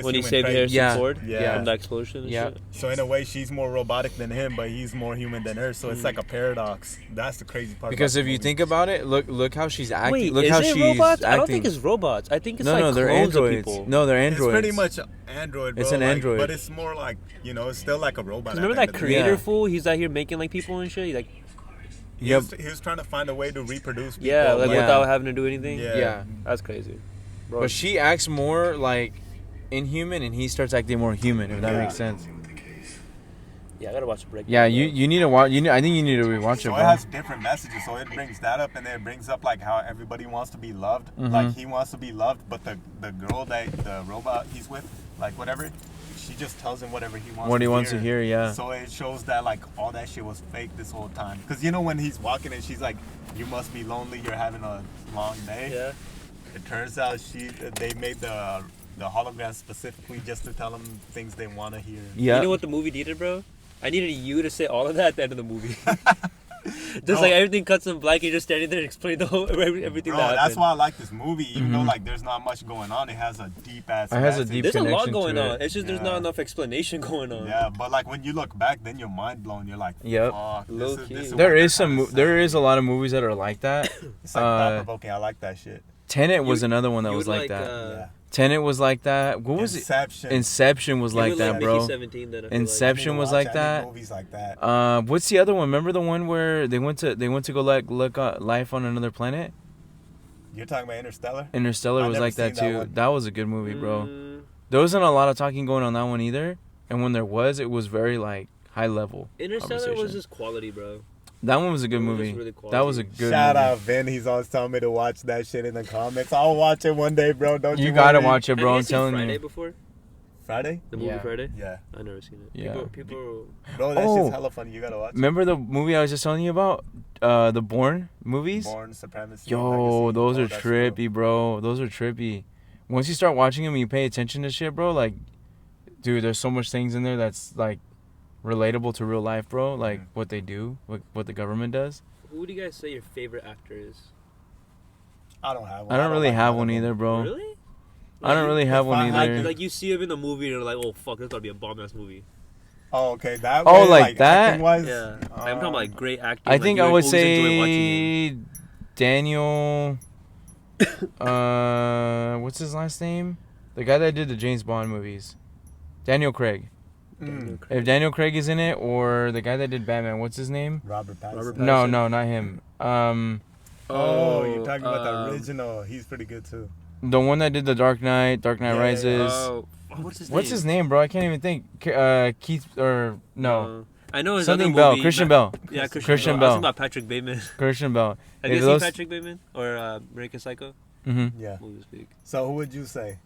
When he human saved trait. Harrison Yeah. Ford Yeah. from the explosion and Yeah. shit. So in a way, she's more robotic than him, but he's more human than her. So it's like a paradox. That's the crazy part. Because about if the you movie. think about it, look how she's acting. Wait, look is how it she's robots? acting. I don't think it's robots. I think it's no, like no, they're clones of androids. people. No, they're it's androids. pretty much Android, bro. It's an like, android. but it's more like it's still like a robot. Remember at that the end of the day. creator Yeah. fool? He's out here making like people and shit. He's like, He was trying to find a way to reproduce. People, yeah, like Yeah. without having to do anything. Yeah. Yeah. That's crazy. Bro, But she acts more like inhuman, and he starts acting more human. If that Yeah. makes sense. yeah, I gotta watch the break. Yeah, you need to watch. I think you need to rewatch it, So bro. it has different messages. So it brings that up, and then it brings up like how everybody wants to be loved. Mhm. Like he wants to be loved, but the girl that the robot he's with, like whatever, she just tells him whatever he wants. What he wants to hear, yeah. So it shows that like all that shit was fake this whole time. Cause when he's walking and she's like, "You must be lonely. You're having a long day." Yeah. It turns out they made the hologram specifically just to tell him things they want to hear. Yeah. You know what the movie needed, bro? I needed you to say all of that at the end of the movie. Just No. like everything cuts in black, you're just standing there and explain the whole everything Bro, that happened. that's why I like this movie. Even though Mhm. like there's not much going on, it has a deep ass. It has a message. deep There's a lot connection going to on. it. It's just there's Yeah. not enough explanation going on. Yeah, but like when you look back, then you're mind blown. You're like, Yep. fuck, Low this key. is There what is they're trying to there say. is a lot of movies that are like that. It's like thought provoking. I like that shit. Tenet was You- another one that You was would like that. Yeah. Tenet was like that. What was Inception. it? Inception was You like would that, Mickey bro. 17 then, I feel Inception was like that. Movies like that. What's the other one? Remember the one where they went to go like look at life on another planet? You're talking about Interstellar. Interstellar I've was never like that seen that too. one. That was a good movie, like. bro. There wasn't a lot of talking going on that one either, and when there was, it was very like high level. Interstellar was conversation. just quality, bro. That one was a good It was movie. really That was a quality. good Shout movie. out Vin. He's always telling me to watch that shit in the comments. I'll watch it one day, bro. Don't you? You gotta worry. watch it, bro. Have I'm you guys seen telling Friday you. before? Friday. The movie Yeah. Friday? Yeah. I've never seen it. Yeah. People Bro, that Oh. shit's hella funny. You gotta watch it. Remember the movie I was just telling you about? The Bourne movies? Born Supremacy. Yo, Legacy. those Oh, are that's real. trippy, bro. Those are trippy. Once you start watching them and you pay attention to shit, bro, like, dude, there's so much things in there that's, like, relatable to real life, bro. Like, what they do, what the government does. Who do you guys say your favorite actor is? I don't have one. I don't really like have none one of them. either, bro. Really? I don't really have one If I had either. Like you see him in the movie and you're like, oh fuck, this gotta be a bomb ass movie. Oh, okay. That. Oh, way, like that? acting-wise, Yeah. Like, I'm talking about like great acting. I like, think you I would always enjoy watching him. say Daniel. What's his last name? The guy that did the James Bond movies. Daniel Craig. Mm. If Daniel Craig is in it, or the guy that did Batman, what's his name? Robert Pattinson. Robert No, Pattinson. no, not him. Oh, you're talking about the original. He's pretty good too. The one that did the Dark Knight Yeah, Rises. What's his name? name, bro? I can't even think. Keith or no, I know his something other Bell. movie, Christian but- Bell. Yeah, Christian Christian Bell. I Bell. was thinking about Patrick Bateman. Christian Bell. Have you If seen those- Patrick Bateman or American Psycho? Mhm. Yeah. Movie speak. So who would you say?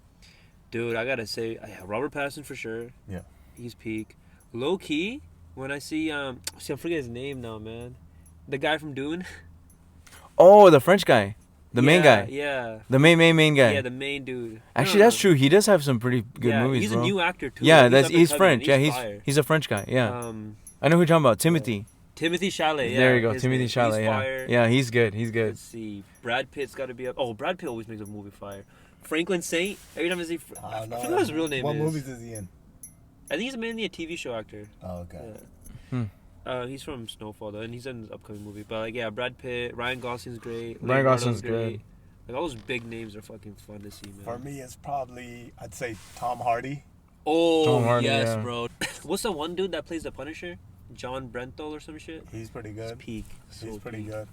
Dude, I gotta say, Robert Pattinson for sure. Yeah. He's peak. Low key, when I see I'm forgetting his name now, man. The guy from Dune. Oh, the French guy, the main guy, Yeah. the main guy. Yeah, the main dude. Actually, No, that's no. true. He does have some pretty good Yeah, movies, he's bro. a new actor too. Yeah, Like, he's up and coming, French. Yeah, fire. he's a French guy. Yeah, Um, I know who you're talking about. Timothy. Timothy Chalamet. Yeah, There you go, his Timothy name. Chalamet. He's Yeah, fire. yeah, he's good. He's good. Let's see. Brad Pitt's got to be up. Oh, Brad Pitt always makes a movie fire. Franklin Saint. Every time I see, I don't know. I forgot what his real name What is. movies is he in? I think he's mainly a TV show actor. Oh, okay. Yeah. He's from Snowfall though, and he's in his upcoming movie. But like, yeah, Brad Pitt, Ryan Gosling's great. Ryan Leonardo's Gosling's good. Like all those big names are fucking fun to see, man. For me, it's probably I'd say Tom Hardy. Oh Tom Hardy, yes, yeah. bro. What's the one dude that plays the Punisher? John Brenthal or some shit. He's pretty He's good. peak. He's So pretty peak. good.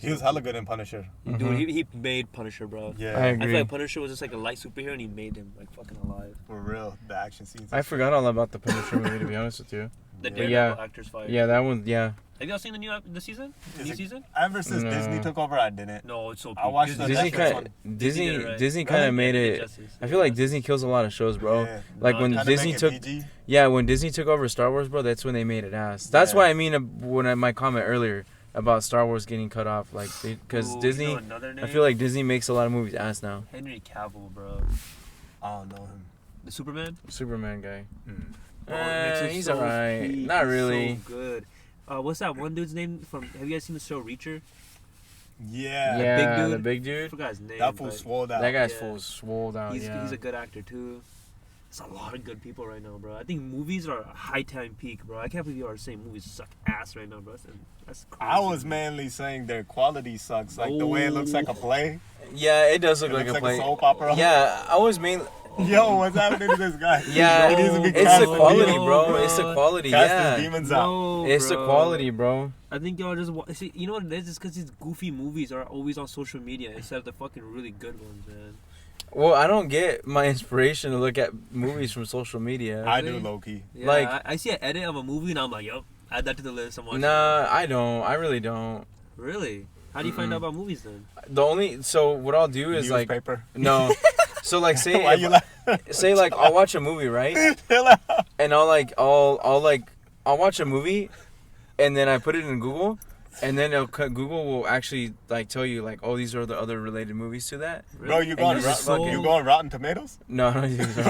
He was hella good in Punisher. Dude, Mhm. he made Punisher, bro. Yeah, I I agree. feel like Punisher was just like a light superhero, and he made him like fucking alive. for real. The action scenes. I forgot all about the Punisher movie, to be honest with you. The Yeah. Daredevil yeah. actor's fire. Yeah, that one. Yeah. Have y'all seen the season? Is New it- season? Ever since No. Disney took over, I didn't. No, it's so peak. I watched the Disney Netflix kind one. Disney did it right. Disney kind of made They did it. justice. I feel like Disney kills a lot of shows, bro. Yeah. Like No, when Kinda Disney make it took, PG. yeah, when Disney took over Star Wars, bro, that's when they made it ass. That's Yeah. why I mean my comment earlier about Star Wars getting cut off, like because Ooh, Disney. You know another name? I feel like Disney makes a lot of movies ass now. Henry Cavill, bro. I don't know him. The Superman. Superman guy. Bro, it makes it He's so alright. peak. Not He's really. So good. What's that one dude's name from? Have you guys seen the show Reacher? Yeah. Yeah, big dude. the big I dude. forgot his name. That fool but swole out. That guy's Yeah. full swole down. He's Yeah. he's a good actor too. There's a lot of good people right now, bro. I think movies are a high time peak, bro. I can't believe you are saying movies suck ass right now, bro. That's crazy. I was mainly saying their quality sucks. Like the way it looks like a play. Yeah, it does look It like looks a like a play. soap opera. Yeah, I was mainly. Yo, what's happening to this guy? Yeah, He needs to be it's cast the as quality, demon. bro. It's the quality. Cast Yeah, his demons out. No, it's the bro. quality, bro. I think y'all just see. You know what it is? It's because these goofy movies are always on social media instead of the fucking really good ones, man. Well, I don't get my inspiration to look at movies from social media. I do, low key. Yeah, Like- I see an edit of a movie and I'm like, yo, add that to the list. I'm watching. Nah, I don't. I really don't. Really? How do you find Mm-mm. out about movies then? The only so what I'll do is like Newspaper. no. So like say Why you like? say like I'll watch a movie, right? And I'll watch a movie, and then I put it in Google, and then Google will actually like tell you like, oh, these are the other related movies to that. Bro, you going you just you going Rotten Tomatoes? No, no,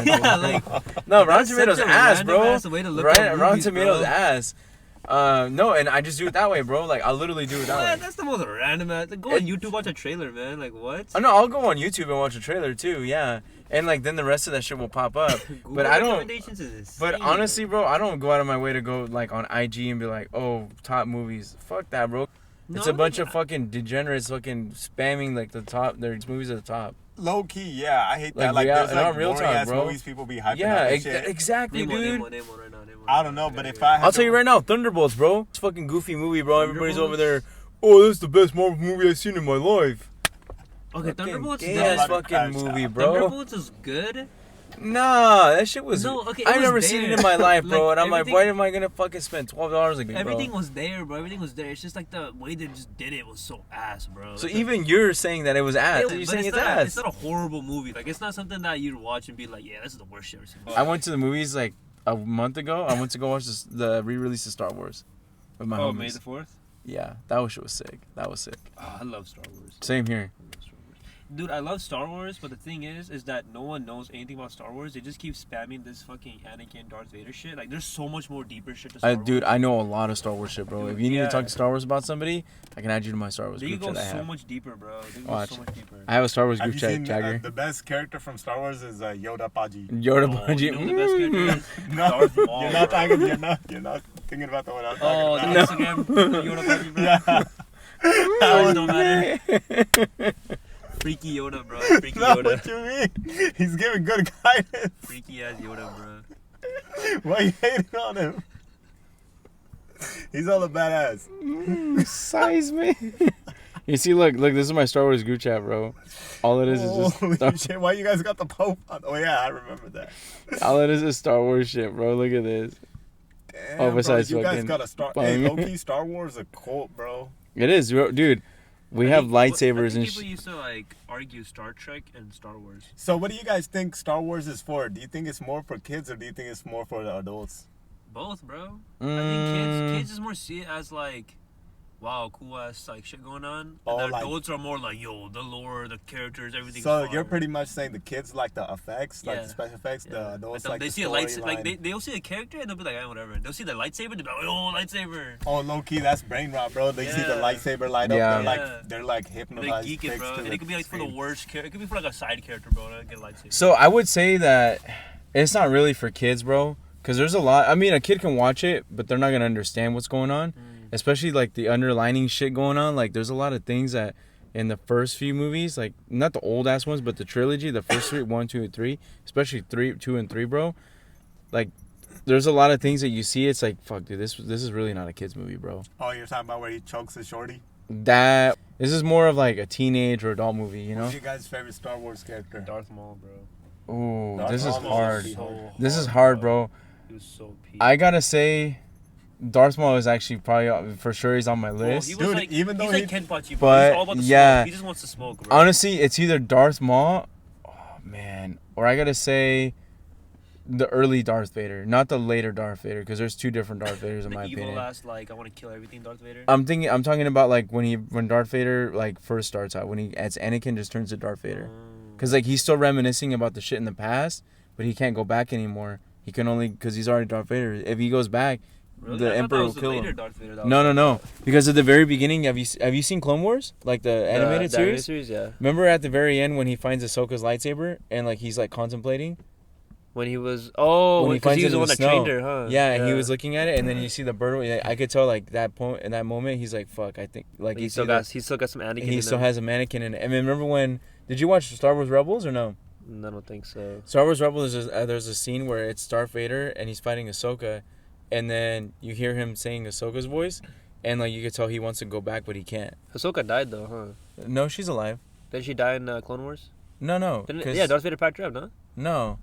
Yeah, like no, Rotten that's Tomatoes such a ass, random bro. ass way to look up Rotten movies, Tomatoes bro. ass. No, and I just do it that way, bro. Like I literally do it that What? way. That's the most random ass. Like, go on YouTube, watch a trailer, man. Like what? Oh no, I'll go on YouTube and watch a trailer too. Yeah, and like then the rest of that shit will pop up. Google But I don't. recommendations is insane, But honestly, bro, I don't go out of my way to go like on IG and be like, oh, top movies. Fuck that, bro. It's No, a bunch like, of fucking degenerates fucking spamming like the top. Their movies at the top. Low key, yeah, I hate Like, that. Like real- there's like not real boring talk, ass bro. movies people be hyping Yeah, up and shit. exactly, Name one, dude. name one, name one right now. Name one. I don't know, but if I had I'll tell you to- right now, Thunderbolts, bro. It's a fucking goofy movie, bro. Everybody's over Thunderbolts? there. Oh, this is the best Marvel movie I've seen in my life. Okay, Fucking Thunderbolts is gay Yeah, dead. ass like fucking Crash movie, Out. bro. Thunderbolts is good. Nah, that shit was. No, okay, it I've was never seen it there. in my life, bro. Like, And I'm like, everything- why am I gonna fucking spend $12 again, bro? Everything was there, bro. Everything was there. It's just like the way they just did it was so ass, bro. So It's even you're saying that it was ass. like, You're but saying it's not, ass. It's not a horrible movie. Like it's not something that you'd watch and be like, yeah, this is the worst shit I've ever seen. I went to the movies like a month ago. I went to go watch the re-release of Star Wars with my Oh, homies. May the 4th. Yeah, that shit was sick. That was sick. Oh, I love Star Wars. Same here. I love Star Wars. Dude, I love Star Wars, but the thing is that no one knows anything about Star Wars. They just keep spamming this fucking Anakin, Darth Vader shit. Like, there's so much more deeper shit to Star Wars. Dude, I know a lot of Star Wars shit, bro. Dude, If you need yeah. to talk to Star Wars about somebody, I can add you to my Star Wars They group can go chat I so have. much deeper, bro. They can Watch. go so much deeper. I have a Star Wars Have group you chat, seen Jagger. the best character from Star Wars is Yoda Paji. Yoda Oh, Bungie. you know who the best character is? No, Darth Maul, you're not bro. talking. You're not thinking about the one I'm Oh, the talking Instagram Yoda Bungie, bro. about. Yeah. Size don't matter. Freaky Yoda, bro. Freaky No, Yoda. what you mean? He's giving good guidance. Freaky ass Yoda, bro. Why you hating on him? He's all a badass. Size me. You see, look, this is my Star Wars group chat, bro. All it is Holy just shit, why you guys got the Pope on? Oh yeah, I remember that. all it is Star Wars shit, bro. Look at this. Damn, Oh, besides bro, you guys fucking got a Star. fun. Hey, low-key, Star Wars a cult, bro. It is, dude. We have I lightsabers think and people used to like argue Star Trek and Star Wars. So, what do you guys think Star Wars is for? Do you think it's more for kids or do you think it's more for the adults? Both, bro. I Mm. think kids just more see it as like, wow, cool ass like shit going on. Oh, And the like- adults are more like, yo, the lore, the characters, everything. So you're pretty much saying the kids like the effects, like Yeah. the special effects. The adults like they the see a lightsaber, like storyline. they'll see the character and they'll be like, whatever. They'll see the lightsaber, they'll be like, oh, lightsaber. Oh, low key, that's brain rot, bro. They see the Yeah. lightsaber light Yeah. up. Yeah. They're like They hypnotized. geek it, fixed bro. to And the it could be like for the screen. worst character. It could be for like a side character, bro. To get a lightsaber. So I would say that it's not really for kids, bro. Because there's a lot. I mean, a kid can watch it, but they're not gonna understand what's going on. Especially like the underlining shit going on. Like there's a lot of things that in the first few movies, like not the old ass ones, but the trilogy, the first three, 1, 2, and 3, especially 3, 2, and 3, bro. Like there's a lot of things that you see. It's like, fuck, dude, this is really not a kids movie, bro. Oh, you're talking about where he chokes his shorty? This is more of like a teenage or adult movie, you know? Who's your guys' favorite Star Wars character? Darth Maul, bro. Ooh, Darth this is Maul was hard. so This is hard, bro. He was so peak. I gotta say, Darth Maul is actually probably for sure he's on my Bro, list. he was Dude, like, even though he's like he- Ken Pachi, bro. but, He's all about the yeah. smoke. He just wants to smoke, bro. Honestly, it's either Darth Maul, oh man, or I gotta say, the early Darth Vader, not the later Darth Vader, because there's two different Darth Vaders in the my evil opinion. ass, like I want to kill everything, Darth Vader. I'm talking about like when Darth Vader like first starts out, when he as Anakin just turns to Darth Vader, because like he's still reminiscing about the shit in the past, but he can't go back anymore. He can only because he's already Darth Vader. If he goes back, Really? the I thought Emperor that will was the kill later him. Darth Vader that No, was no, like no. that. Because at the very beginning, have you seen Clone Wars? Like the animated The series? animated series, yeah. Remember at the very end when he finds Ahsoka's lightsaber and like he's like contemplating? When he was When he because finds he it was the in one the that trained snow. her, huh? Yeah, and he was looking at it, and then you see the bird. Like, I could tell like that point in that moment, he's like, "Fuck!" I think like He you still see got some that Anakin. he in still him. has a mannequin in it. And remember when? Did you watch Star Wars Rebels or no? I don't think so. Star Wars Rebels is there's a scene where it's Darth Vader and he's fighting Ahsoka, and then you hear him saying Ahsoka's voice, and like you could tell he wants to go back but he can't. Ahsoka died though, huh? No, she's alive. Didn't she die in Clone Wars? No. Yeah, Darth Vader packed her up, no? No.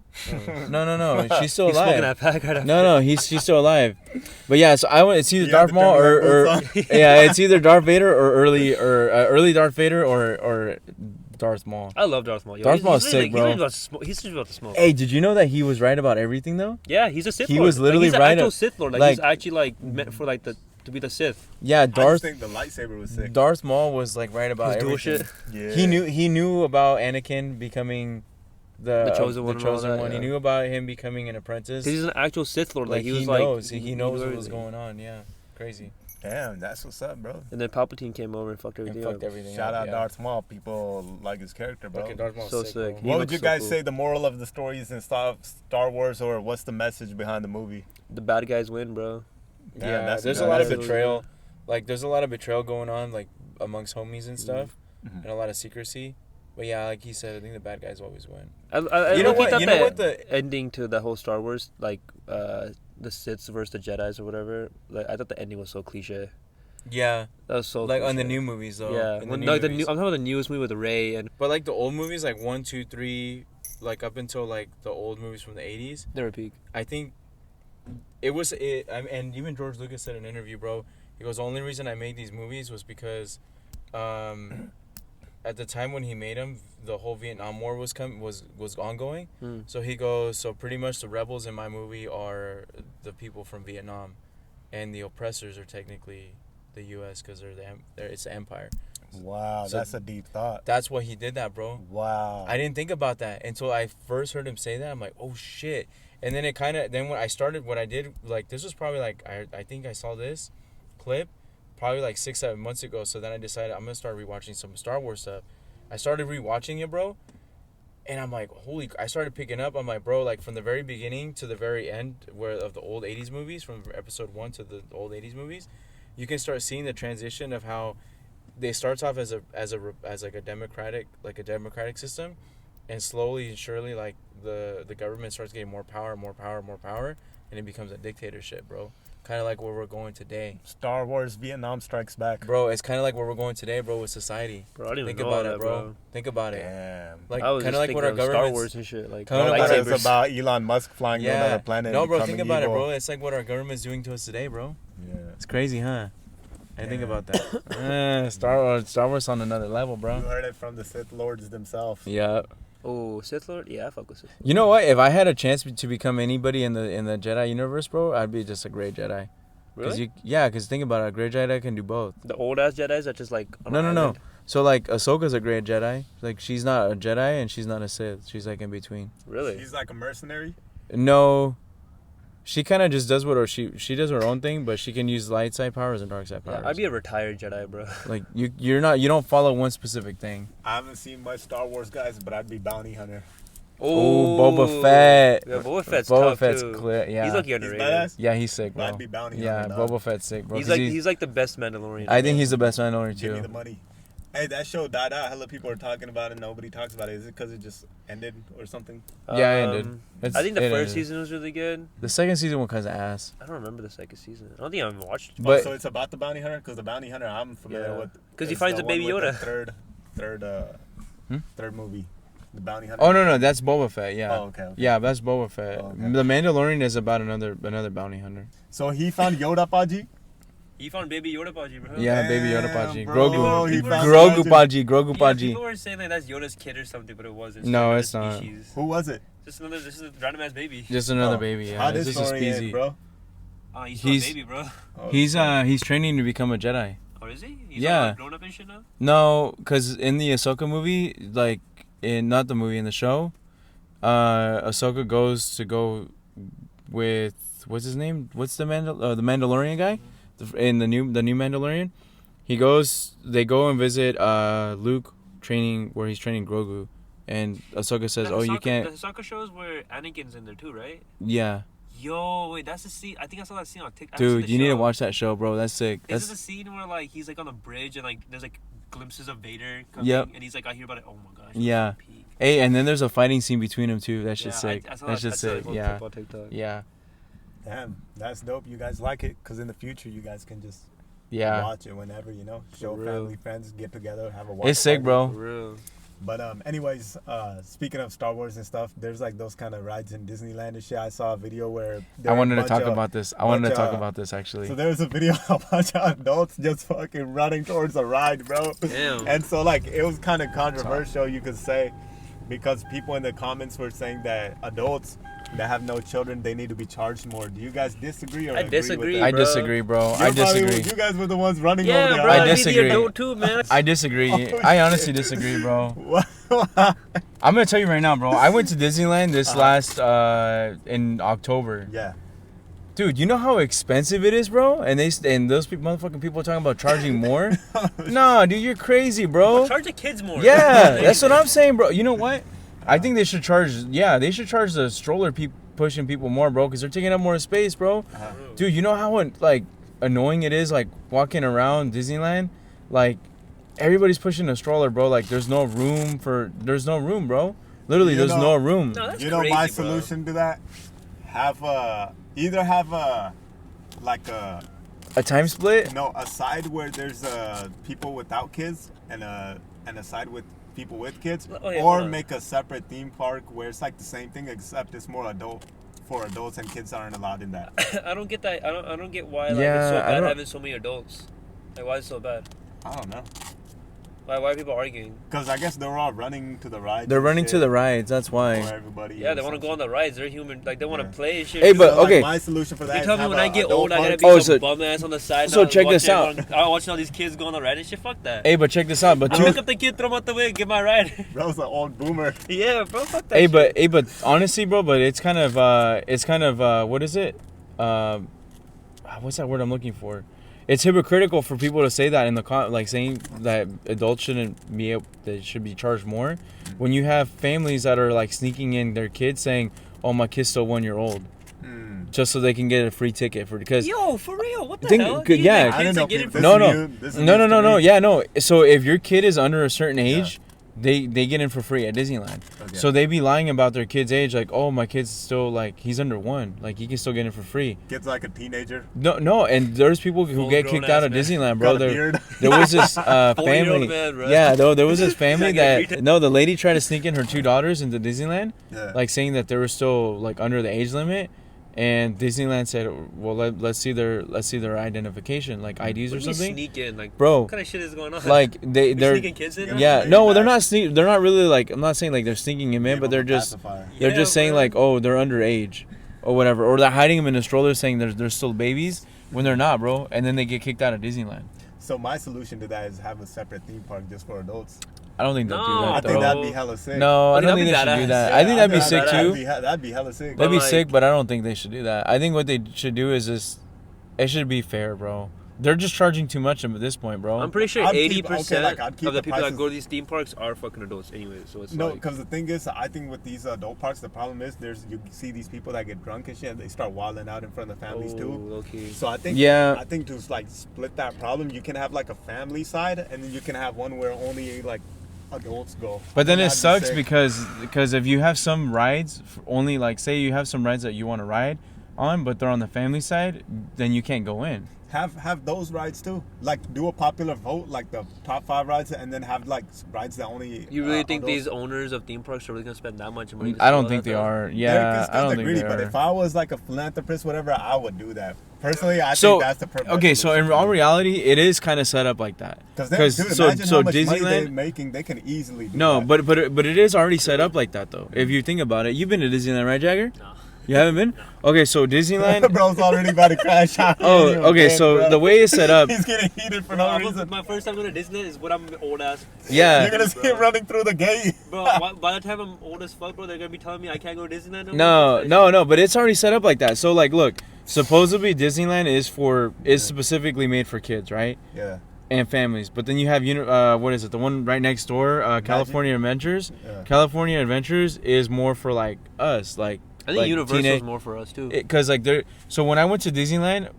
No. She's still He's smoking alive. that pack right after. No, she's still alive. But yeah, so it's either You Darth have to Maul turn me or like boots yeah, it's either Darth Vader or early Darth Vader or Darth Maul. I love Darth Maul. Yo, Darth Maul's he's sick, bro. He's just about to smoke. Hey, did you know that he was right about everything though? Yeah, he's a Sith He Lord. was literally he's right an actual up- Sith Lord. Like, like- he's actually like meant for like to be the Sith. Yeah, I just Darth think the lightsaber was sick. Darth Maul was like right about His dual everything. shit. Yeah. He knew about Anakin becoming the chosen one and all that, He yeah. knew about him becoming an apprentice. 'Cause he's an actual Sith Lord. Like Like, he was knows, like he knows knew what was everything. going on. Yeah, crazy. Damn, that's what's up, bro. And then Palpatine came over and fucked And everything fucked up. everything Shout up, out yeah. Darth Maul. People like his character, bro. Fucking Darth Maul's So sick, sick. bro. He What would looks you so guys cool. say the moral of the stories in Star Wars, or what's the message behind the movie? The bad guys win, bro. Damn, Yeah, that's there's a a lot of message. betrayal. Like there's a lot of betrayal going on, like amongst homies and stuff, Mhm. and a lot of secrecy. But yeah, like he said, I think the bad guys always win. I You know low-key what- thought you know that what the- ending to the whole Star Wars, like the Siths versus the Jedi's or whatever. Like I thought the ending was so cliche. Yeah, That was so like on the cliche. new movies though. Yeah, in the when, new like the movies. new, I'm talking about the newest movie with Rey, and But like the old movies, like 1, 2, 3, like up until like the old movies from the 80s, they were peak. I think and even George Lucas said in an interview, bro, he goes, the only reason I made these movies was because at the time when he made them, the whole Vietnam War was ongoing. So he goes, so pretty much the rebels in my movie are the people from Vietnam, and the oppressors are technically the U.S. because it's the empire. Wow, So- that's a deep thought. That's why he did that, bro. Wow. I didn't think about that until I first heard him say that. I'm like, oh shit. And then when I started, what I did, like, this was probably like, I think I saw this clip probably like 6-7 months ago. So then I decided I'm going to start rewatching some Star Wars stuff. I started rewatching it, bro. And I'm like, I started picking up. I'm like, bro, like from the very beginning to the very end of the old 80s movies, from episode 1 to the old 80s movies, you can start seeing the transition of how they starts off as a democratic system, and slowly and surely like the government starts getting more power, and it becomes a dictatorship, bro. Kind of like where we're going today, Star Wars Vietnam Strikes Back. bro. It's kind of like where we're going today, bro, with society. Bro, I didn't Think even know about that, it, bro. Think about it. Damn. Like I was kind just of like what our thinking of Star government. Wars and shit. Like, Kinda No, like but lightsabers. it's about Elon Musk flying to another planet. No, and bro. becoming Think about evil. it, bro. It's like what our government's doing to us today, bro. Yeah. It's crazy, huh? I didn't think Yeah. about that. Star Wars on another level, You bro. heard it from the Sith Lords themselves. Yeah. oh, Sith Lord? Yeah, I fuck with Sith Lord. You know what? If I had a chance to become anybody in the Jedi universe, bro, I'd be just a great Jedi. Really? Because think about it, a great Jedi can do both. The old ass Jedi's that just like on No, an no. island? So like Ahsoka's a great Jedi. Like she's not a Jedi and she's not a Sith. She's like in between. Really? He's like a mercenary. No, she kind of just does she does her own thing, but she can use light side powers and dark side powers. Yeah, I'd be a retired Jedi, bro. like you don't follow one specific thing. I haven't seen much Star Wars guys, but I'd be bounty hunter. Oh, Boba Fett. Yeah, Boba Fett's Boba tough Fett's too. clear. Yeah. He's lucky He's underrated. badass. Yeah, he's sick, bro. I'd be bounty Yeah, hunter. dog. Boba Fett's sick, bro. He's 'cause he's like the best Mandalorian. I think he's the best Mandalorian Give me too. the money. Hey, that show died out. Hella people are talking about it. Nobody talks about it. Is it because it just ended or something? Yeah, it ended. I think the It first ended. season was really good. The second season was kind of ass. I don't remember the second season. I don't think I even watched it. But so it's about the bounty hunter, because the bounty hunter I'm familiar Yeah. with. 'Cause he is finds the a baby one with Yoda. The third movie, the bounty hunter. oh no, that's Boba Fett. Yeah. Oh, okay. Yeah, that's Boba Fett. Oh, okay. The Mandalorian is about another bounty hunter. So he found Yoda, Paji. He found Baby Yoda Paji, bro. Yeah, Baby Yoda Damn, Paji. bro, Grogu. he found Grogu Paji. Paji. Grogu Yeah, Paji. people were saying like that's Yoda's kid or something, but it wasn't. No, another it's not. species. Who was it? Just another. This is a random ass baby. Just another Oh, baby. Yeah, How it's this just a story end, species. bro? Oh, he's He's- a baby, bro. Oh, He's training to become a Jedi. Oh, is he? He's Yeah. all grown up and shit now. No, because in the Ahsoka movie, not the movie, in the show, Ahsoka goes to go with what's his name? What's the Mandalorian guy? In the new Mandalorian, they go and visit Luke training where he's training Grogu, and Ahsoka says, "Oh, you can't." The Ahsoka shows where Anakin's in there too, right? Yeah. Yo, wait, that's the scene. I think I saw that scene on TikTok. Dude, you need to watch that show, bro. That's sick. Is it the scene where like he's like on a bridge and like there's like glimpses of Vader coming, Yep. and he's like, I hear about it. Oh my gosh. Yeah. Peak. Hey, and then there's a fighting scene between them too. That's just sick. I saw That's just sick. Yeah. On TikTok. Yeah. Damn, that's dope. You guys like it, because in the future you guys can just Yeah. watch it whenever, you know. Show For real. family, friends, get together, have a watch It's sick, party. For bro. real. But anyways, speaking of Star Wars and stuff, there's like those kind of rides in Disneyland and shit. I saw a video where I wanted to talk about. about this. I wanted to bunch talk of- about this actually. So there was a video of a bunch of adults just fucking running towards a ride, bro. Damn. And so like it was kind of controversial, you could say, because people in the comments were saying that adults that have no children, they need to be charged more. Do you guys disagree or I agree disagree, with I that? bro. disagree, bro. You're I disagree. probably- You guys were the ones running Yeah, over there. bro. I I'd be the disagree. adult too, man. I disagree. Oh, I honestly disagree, bro. What? I'm gonna tell you right now, bro. I went to Disneyland this last in October. Yeah. Dude, you know how expensive it is, bro? And those motherfucking people are talking about charging more. Nah, dude, you're crazy, bro. Charge the kids more. Yeah, that's what I'm saying, bro. You know what? I think they should charge. Yeah, they should charge the stroller pushing people more, bro, because they're taking up more space, bro. Dude, you know how like annoying it is, like walking around Disneyland, like everybody's pushing a stroller, bro. Like there's no room, bro. Literally, You there's know- no room. No, that's You know crazy, my bro. solution to that? Either have a A time split. a side where there's people without kids and a side with people with kids, Okay, or hold on. make a separate theme park where it's like the same thing except it's more for adults and kids aren't allowed in that. I don't get that. I don't get why like Yeah, it's so I bad don't- having so many adults. Like why is it so bad? I don't know, Why are people arguing? because I guess they're all running to the rides. They're and running shit to the rides. That's for why. everybody. Yeah, or they want to go on something. the rides. They're human. Like they want to Yeah. play and shit. Hey, but So, like, okay. my solution for that You is tell me have when a I get adult old, I gotta park. be Oh, some so- bum ass on the side. so now, check this out. Watching all these kids go on the ride and shit. Fuck that. Hey, but check this out. But I two. pick up the kid, throw him out the way, get my ride. Bro's an old boomer. Yeah, bro. Fuck that. Hey, but honestly, bro. But it's kind of what is it? What's that word I'm looking for? It's hypocritical for people to say that in the like saying that adults shouldn't be able, they should be charged more, when you have families that are like sneaking in their kids saying, "Oh, my kid's still 1 year old," just so they can get a free ticket for because. Yo, for real? What the Think- hell? good- You yeah. think I kids didn't know that get it people- for this No, is no. new- this is No, news to no. me. Yeah, no. So if your kid is under a certain age, they get in for free at Disneyland. Okay. So they be lying about their kid's age, like, "Oh, my kid's still like he's under 1, like he can still get in for free." Kid's like a teenager. No, and there's people who get Full-grown kicked out ass of man. Disneyland, Got bro. a beard. There was this 40-year-old family. man, bro. Yeah, there was this family Gotta get that the lady tried to sneak in her 2 daughters into Disneyland, Yeah. like saying that they were still like under the age limit, and Disneyland said, "Well, let's see their identification, like IDs or What do you something." sneak in? Like, Bro, what kind of shit is going on? like You're they're sneaking kids in? yeah, Like no, that. they're not really like, I'm not saying like they're sneaking him in, Give but him they're a just pacifier. they're Yeah, just saying bro. like, oh, they're underage or whatever, or they're hiding them in a stroller saying they're still babies when they're not, bro, and then they get kicked out of Disneyland. So my solution to that is have a separate theme park just for adults. I don't think they'll do No, that. I think though. that'd be hella sick. No, I I think don't think they that'd should be do that. badass. I think that'd be Yeah, sick too. That'd be hella sick. That'd be But, sick, like- but I don't think they should do that. I think what they should do is just, it should be fair, bro. They're just charging too much at this point, bro. I'm pretty sure I'd keep- 80% okay, like, I'd keep of the the people that prices- go to these theme parks are fucking adults anyway. So it's No, like, because the thing is, I think with these adult parks, the problem is you see these people that get drunk and shit, and they start wilding out in front of families too. okay. So I think Yeah. I think to like split that problem, you can have like a family side, and then you can have one where only like adults go. But then I it think that'd be sucks sick. because if you have some rides, only like say you have some rides that you want to ride on, but they're on the family side, then you can't go in. have those rides too. Like do a popular vote, like the top 5 rides, and then have like rides that only. You really think adults- these owners of theme parks are really gonna spend that much money? to I sell don't think that they stuff? are. They're- Yeah, it's 'cause I don't they're think greedy, they but are. if I was like a philanthropist, whatever, I would do that. Personally, I So think that's the perfect. okay, so in all reality, it is kind of set up like that. Because dude, so imagine how much money they're Disneyland. making, they can easily do No, that. but it is already set up like that though. If you think about it, you've been to Disneyland, right, Jagger? No. You haven't been? Okay, so Disneyland. Bro's already about to crash out. Oh, okay. So the way it's set up. He's getting heated for no reason. My first time going to Disneyland is when I'm old ass. Yeah. You're gonna see him running through the gate. Bro, by the time I'm old as fuck, bro, they're gonna be telling me I can't go to Disneyland. No, but it's already set up like that. So like, look, supposedly Disneyland is specifically made for kids, right? Yeah. And families. But then you have what is it? The one right next door, California Adventures. Yeah. California Adventures is more for like us, like. I think like Universal's more for us too. Because like so when I went to Disneyland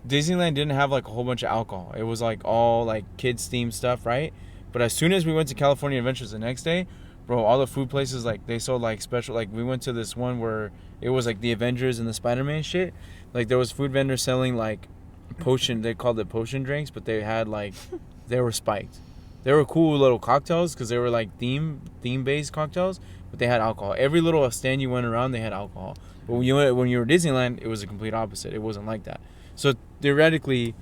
didn't have like a whole bunch of alcohol. It was like all like kids themed stuff, right? But as soon as we went to California Adventures the next day, bro, all the food places like they sold like special. Like we went to this one where it was like the Avengers and the Spider-Man shit. Like there was food vendors selling like potion. They called it potion drinks, but they had like they were spiked. They were cool little cocktails because they were like theme based cocktails. But they had alcohol. Every little stand you went around, they had alcohol. But when you were at Disneyland, it was a complete opposite. It wasn't like that. So theoretically,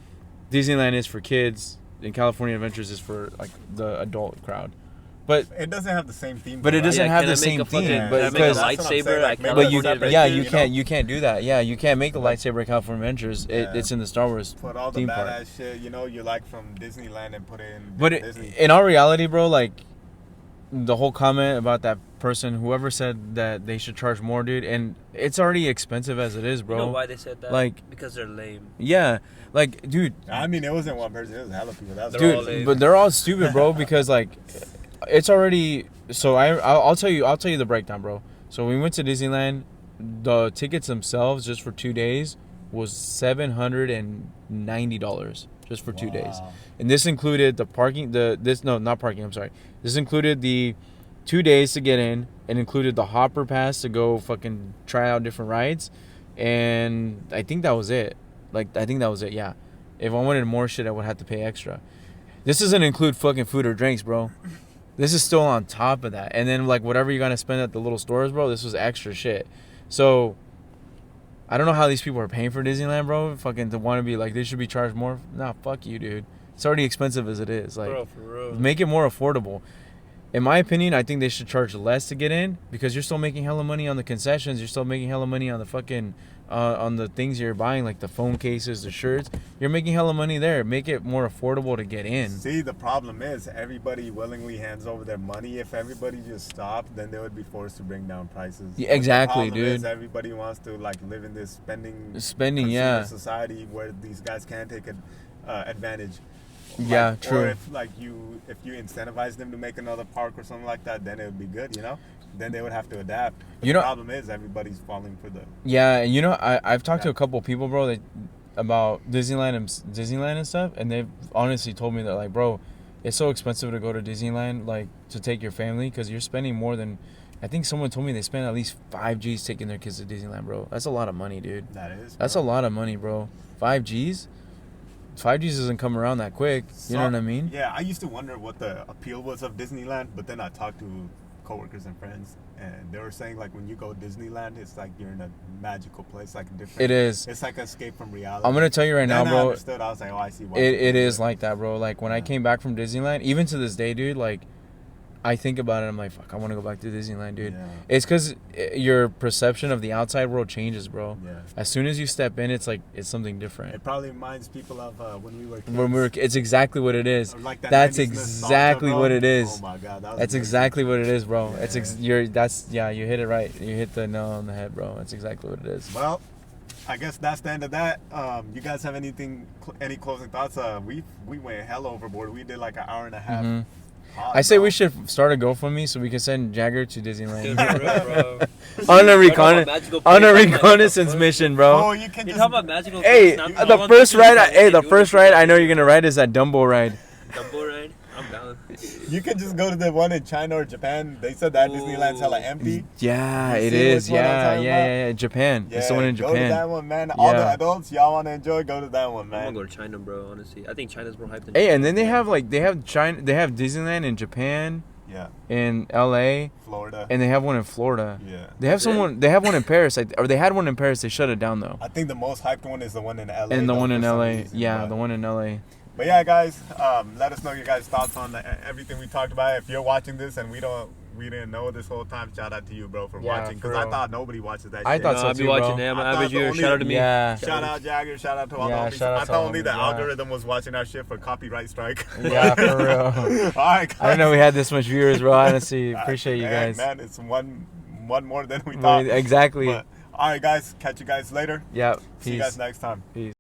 Disneyland is for kids, and California Adventures is for like the adult crowd. But it doesn't have the same theme. But it doesn't Yeah, have can the I make same a fucking- theme. can I But make a because lightsaber at But but you California yeah Adventures, you can't do that. Yeah, you can't make the lightsaber at California Adventures. Yeah. It's in the Star Wars Put all the theme badass park. shit you like from Disneyland and put it in But Disney. in all reality, bro, like the whole comment about that person, whoever said that they should charge more, dude, and it's already expensive as it is, bro. You know why they said that? Like- because they're lame. Yeah, like, dude, I mean, it wasn't one person. It was hella people. That's They're all dude, lame. but they're all stupid, bro. Because like, it's already. So I'll tell you the breakdown, bro. So we went to Disneyland. The tickets themselves, just for 2 days, was $790 just for 2 days, and this included the parking. Not parking. I'm sorry. This included the 2 days to get in, and included the hopper pass to go fucking try out different rides, and I think that was it. Yeah. If I wanted more shit, I would have to pay extra. This doesn't include fucking food or drinks, bro. This is still on top of that. And then, like, whatever you're going to spend at the little stores, bro, this was extra shit. So, I don't know how these people are paying for Disneyland, bro. Fucking to want to be like, they should be charged more. Nah, fuck you, dude. It's already expensive as it is. Like, Bro, for real. make it more affordable. In my opinion, I think they should charge less to get in because you're still making hella money on the concessions. You're still making hella money on the fucking on the things you're buying, like the phone cases, the shirts. You're making hella money there. Make it more affordable to get in. See, the problem is everybody willingly hands over their money. If everybody just stopped, then they would be forced to bring down prices. Yeah, But the exactly, problem is dude. everybody wants to like live in this spending, Spending, consumer yeah. society where these guys can't take advantage. Yeah, Like, true. Or if you incentivize them to make another park or something like that, then it would be good, Then they would have to adapt. But You the know- problem is everybody's falling for the. Yeah, and I've talked to a couple people, bro, about Disneyland and stuff, and they've honestly told me that, like, bro, it's so expensive to go to Disneyland, like, to take your family, because you're spending more than, I think someone told me they spend at least 5 G's taking their kids to Disneyland, bro. That's a lot of money, dude. That is. That's a lot of money, bro. 5 G's? 5 G's doesn't come around that quick. You know what I mean? Yeah, I used to wonder what the appeal was of Disneyland, but then I talked to coworkers and friends, and they were saying like when you go to Disneyland, it's like you're in a magical place, like different. It is. It's like escape from reality. I'm gonna tell you right now, Then I bro. understood. I was like, oh, I see why. It is like that, bro. Like when I came back from Disneyland, even to this day, dude, like I think about it, I'm like, fuck, I want to go back to Disneyland, dude. Yeah. It's because your perception of the outside world changes, bro. Yeah. As soon as you step in, it's like it's something different. It probably reminds people of when we were kids. It's exactly what it is. Or like that That's 90s nostalgia, exactly bro. what it is. Oh my god, that was That's good. exactly what it is, bro. Yeah. You hit it right. You hit the nail on the head, bro. That's exactly what it is. Well, I guess that's the end of that. You guys have any closing thoughts? We went hell overboard. We did like an hour and a half. Mhm. pod, I say bro. we should start a GoFundMe so we can send Jagger to Disneyland Dude, for real, bro. on a Magical on a place, like, reconnaissance the mission, Oh, bro. you can You just. talk about magical Hey, place, now the I first want ride, to the do first it. ride I know you're gonna ride is that Dumbo ride. Dumbo ride? I'm down. You can just go to the one in China or Japan. They said that Disneyland's hella Ooh. empty. Yeah, You it see is. which one I'm Yeah, talking about? yeah. Japan. Yeah, It's the one in go to that Japan. one, man. All the Yeah. adults, y'all want to enjoy, go to that one, I'm man. gonna go to China, bro. Honestly, I think China's more hyped than. Hey, and then they have China. They have Disneyland in Japan, Yeah, in LA, Florida. and they have one in Florida. Yeah. They have That's it? someone. They have one in Paris, or they had one in Paris. They shut it down though. I think the most hyped one is the one in LA. And the though, one for in some LA. reason, Yeah, but- the one in LA. But yeah, guys, let us know your guys' thoughts on everything we talked about. If you're watching this and we we didn't know this whole time, shout out to you, bro, for Yeah, watching. for Because I real. thought nobody watches that I shit. thought so I'll be too, watching bro. them. I thought Average the viewer. only- Shout out to me. Yeah. Shout out Jagger, shout out to all the Yeah, homies. shout out I to thought all only the the homies, yeah. algorithm was watching our shit for copyright strike. Yeah, for real. All right, guys. I didn't know we had this much viewers, bro. Honestly, appreciate you Man, guys. Man, it's one more than we thought. Exactly. But, all right, guys. Catch you guys later. Yeah. See you Peace. guys next time. Peace.